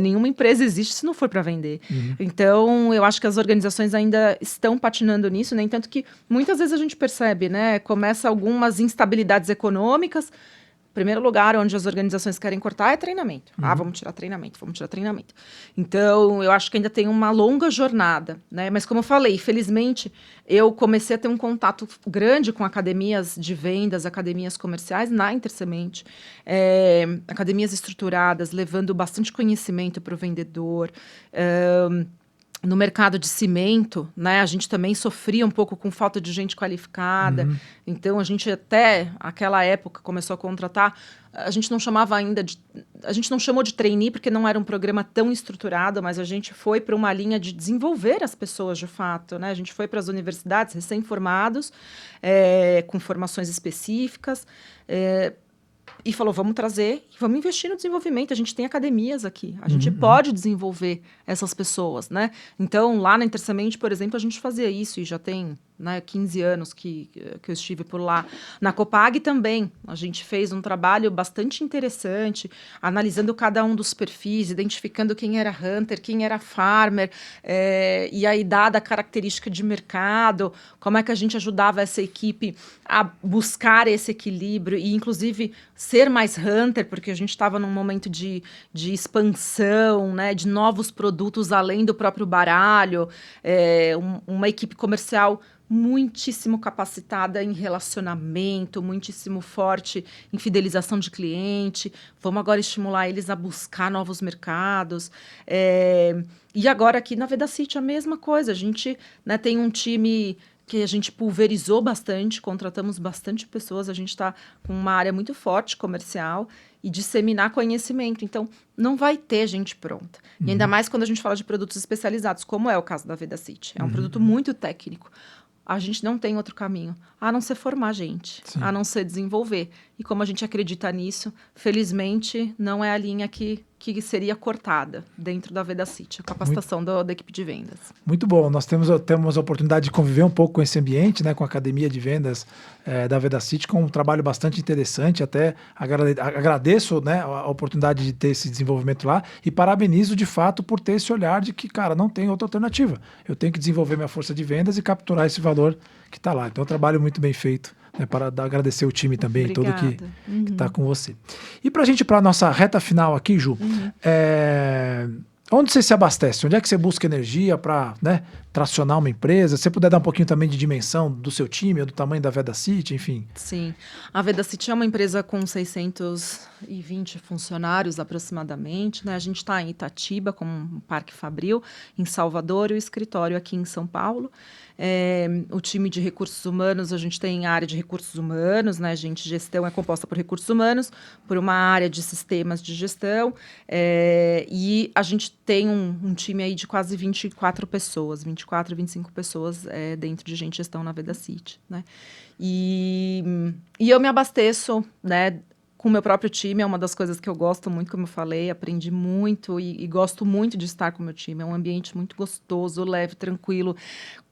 Nenhuma empresa existe se não for para vender. Então, eu acho que as organizações ainda estão patinando nisso, né? Tanto que muitas vezes a gente percebe, né? Começa algumas instabilidades econômicas, primeiro lugar onde as organizações querem cortar é treinamento. Vamos tirar treinamento. Então, eu acho que ainda tem uma longa jornada, né? Mas como eu falei, felizmente, eu comecei a ter um contato grande com academias de vendas, academias comerciais na Intersemente, academias estruturadas, levando bastante conhecimento para o vendedor. No mercado de cimento, né, a gente também sofria um pouco com falta de gente qualificada. Então, a gente até, aquela época, começou a contratar. A gente não chamou de trainee, porque não era um programa tão estruturado, mas a gente foi para uma linha de desenvolver as pessoas, de fato, né? A gente foi para as universidades, recém-formados, com formações específicas, e falou, vamos trazer, vamos investir no desenvolvimento. A gente tem academias aqui, a gente pode desenvolver essas pessoas, né? Então, lá na Intersemente, por exemplo, a gente fazia isso, e já tem, né, 15 anos que eu estive por lá. Na Copag também, a gente fez um trabalho bastante interessante, analisando cada um dos perfis, identificando quem era hunter, quem era farmer, e aí, dada a característica de mercado, como é que a gente ajudava essa equipe a buscar esse equilíbrio e, inclusive, ser mais hunter, porque a gente estava num momento de expansão, né, de novos produtos além do próprio baralho, uma equipe comercial muitíssimo capacitada em relacionamento, muitíssimo forte em fidelização de cliente. Vamos agora estimular eles a buscar novos mercados. E agora aqui na Vedacity a mesma coisa. A gente, né, tem um time que a gente pulverizou bastante, contratamos bastante pessoas, a gente está com uma área muito forte comercial e disseminar conhecimento. Então, não vai ter gente pronta. E ainda mais quando a gente fala de produtos especializados, como é o caso da Vedacity. É um produto muito técnico. A gente não tem outro caminho, a não ser formar gente, a não ser desenvolver. E como a gente acredita nisso, felizmente, não é a linha que seria cortada dentro da Vedacity, a capacitação da equipe de vendas. Muito bom. Nós temos a oportunidade de conviver um pouco com esse ambiente, né, com a academia de vendas da Vedacity, com um trabalho bastante interessante. Até agradeço, né, a oportunidade de ter esse desenvolvimento lá e parabenizo, de fato, por ter esse olhar de que, cara, não tem outra alternativa. Eu tenho que desenvolver minha força de vendas e capturar esse valor que está lá. Então, é um trabalho muito bem feito. Para agradecer o time também, Obrigada. todo que está com você. E para a gente ir para a nossa reta final aqui, Ju, onde você se abastece? Onde é que você busca energia para, né, tracionar uma empresa? Se você puder dar um pouquinho também de dimensão do seu time, ou do tamanho da Vedacity, enfim. Sim, a Vedacity é uma empresa com 620 funcionários aproximadamente, né? A gente está em Itatiba, como um Parque Fabril, em Salvador, e o escritório aqui em São Paulo. O time de recursos humanos, a gente tem a área de recursos humanos, né? Gestão é composta por recursos humanos, por uma área de sistemas de gestão, e a gente tem um time aí de quase 24 pessoas, 24, 25 pessoas dentro de gestão na Vedacity, né? E eu me abasteço, né, com o meu próprio time. É uma das coisas que eu gosto muito, como eu falei, aprendi muito e gosto muito de estar com o meu time. É um ambiente muito gostoso, leve, tranquilo,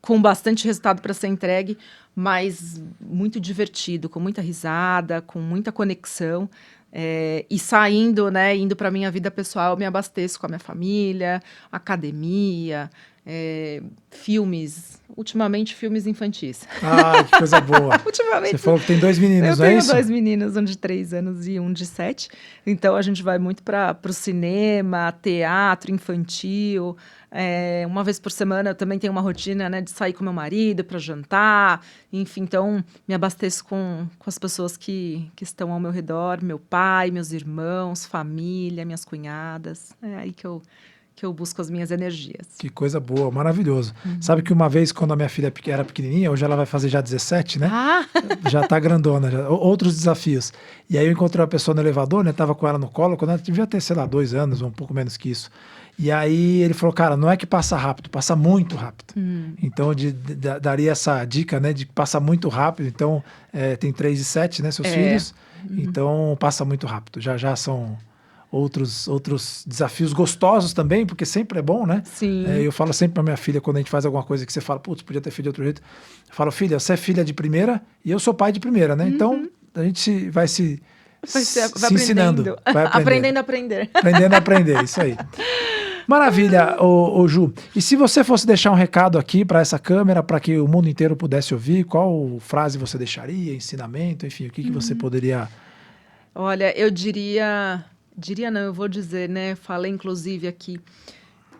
com bastante resultado para ser entregue, mas muito divertido, com muita risada, com muita conexão. E saindo, né, indo para a minha vida pessoal, eu me abasteço com a minha família, academia, filmes, ultimamente filmes infantis. Ah, que coisa boa. Ultimamente. Você falou que tem 2 meninos, não é isso? Eu tenho 2 meninos, um de 3 anos e um de 7. Então, a gente vai muito para o cinema, teatro infantil. Uma vez por semana, eu também tenho uma rotina, né, de sair com meu marido para jantar. Enfim, então, me abasteço com as pessoas que estão ao meu redor. Meu pai, meus irmãos, família, minhas cunhadas. É aí que eu busco as minhas energias. Que coisa boa, maravilhoso. Sabe que uma vez, quando a minha filha era pequenininha, hoje ela vai fazer já 17, né? Já tá grandona, outros desafios. E aí eu encontrei uma pessoa no elevador, né? Tava com ela no colo, quando ela devia ter, sei lá, 2 anos, ou um pouco menos que isso. E aí ele falou, cara, não é que passa rápido, passa muito rápido. Então, daria essa dica, né, de que passa muito rápido. Então, tem 3 e 7, né, seus filhos. Então, passa muito rápido. Já são outros desafios gostosos também, porque sempre é bom, né? Sim. Eu falo sempre pra minha filha, quando a gente faz alguma coisa que você fala, putz, podia ter feito de outro jeito. Eu falo, filha, você é filha de primeira e eu sou pai de primeira, né? Então, a gente vai se ensinando. Vai aprendendo a aprender. Aprendendo a aprender, isso aí. Maravilha, ô Ju. E se você fosse deixar um recado aqui para essa câmera, para que o mundo inteiro pudesse ouvir, qual frase você deixaria, ensinamento, enfim, o que você poderia Olha, eu diria não, eu vou dizer, né? Falei inclusive aqui,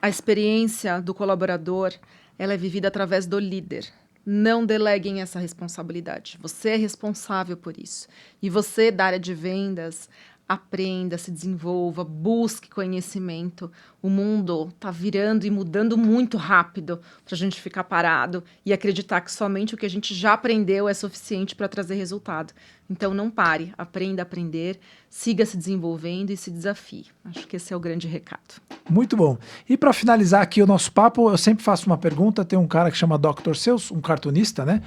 a experiência do colaborador, ela é vivida através do líder. Não deleguem essa responsabilidade. Você é responsável por isso. E você, da área de vendas, aprenda, se desenvolva, busque conhecimento. O mundo está virando e mudando muito rápido para a gente ficar parado e acreditar que somente o que a gente já aprendeu é suficiente para trazer resultado. Então, não pare, aprenda a aprender, siga se desenvolvendo e se desafie. Acho que esse é o grande recado. Muito bom. E para finalizar aqui o nosso papo, eu sempre faço uma pergunta. Tem um cara que chama Dr. Seuss, um cartunista, né,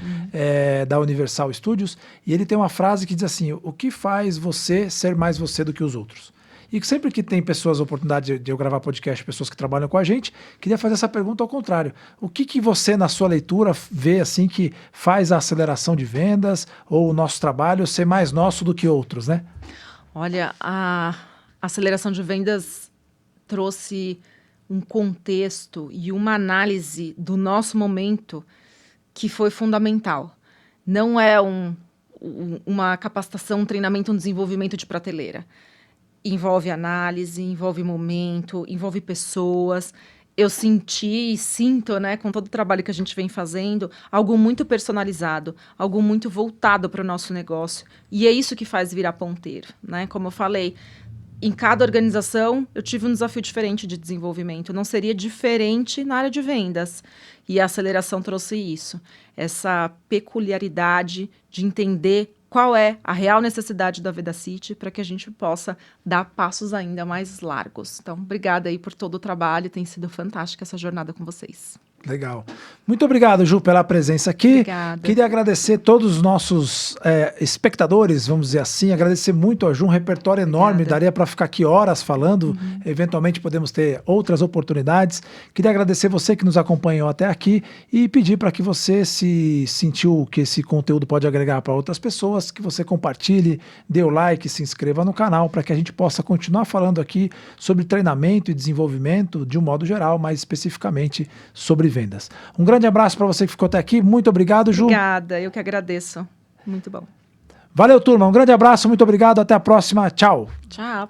da Universal Studios, e ele tem uma frase que diz assim: o que faz você ser mais você do que os outros? E sempre que tem pessoas, a oportunidade de eu gravar podcast, pessoas que trabalham com a gente, queria fazer essa pergunta ao contrário. O que você, na sua leitura, vê assim que faz a aceleração de vendas ou o nosso trabalho ser mais nosso do que outros, né? Olha, a aceleração de vendas trouxe um contexto e uma análise do nosso momento que foi fundamental. Não é uma capacitação, um treinamento, um desenvolvimento de prateleira. Envolve análise, envolve momento, envolve pessoas. Eu senti e sinto, né, com todo o trabalho que a gente vem fazendo, algo muito personalizado, algo muito voltado para o nosso negócio. E é isso que faz virar ponteiro, né? Como eu falei, em cada organização eu tive um desafio diferente de desenvolvimento. Não seria diferente na área de vendas. E a aceleração trouxe isso. Essa peculiaridade de entender qual é a real necessidade da Vedacity para que a gente possa dar passos ainda mais largos. Então, obrigada aí por todo o trabalho. Tem sido fantástica essa jornada com vocês. Legal. Muito obrigado, Ju, pela presença aqui. Obrigada. Queria agradecer todos os nossos espectadores, vamos dizer assim, agradecer muito a Ju, um repertório enorme, Obrigada. daria para ficar aqui horas falando, eventualmente podemos ter outras oportunidades. Queria agradecer você que nos acompanhou até aqui e pedir para que você, se sentiu que esse conteúdo pode agregar para outras pessoas, que você compartilhe, dê o like, se inscreva no canal, para que a gente possa continuar falando aqui sobre treinamento e desenvolvimento de um modo geral, mais especificamente sobre vendas. Um grande abraço para você que ficou até aqui. Muito obrigado, Ju. Obrigada, eu que agradeço. Muito bom. Valeu, turma. Um grande abraço, muito obrigado. Até a próxima. Tchau. Tchau.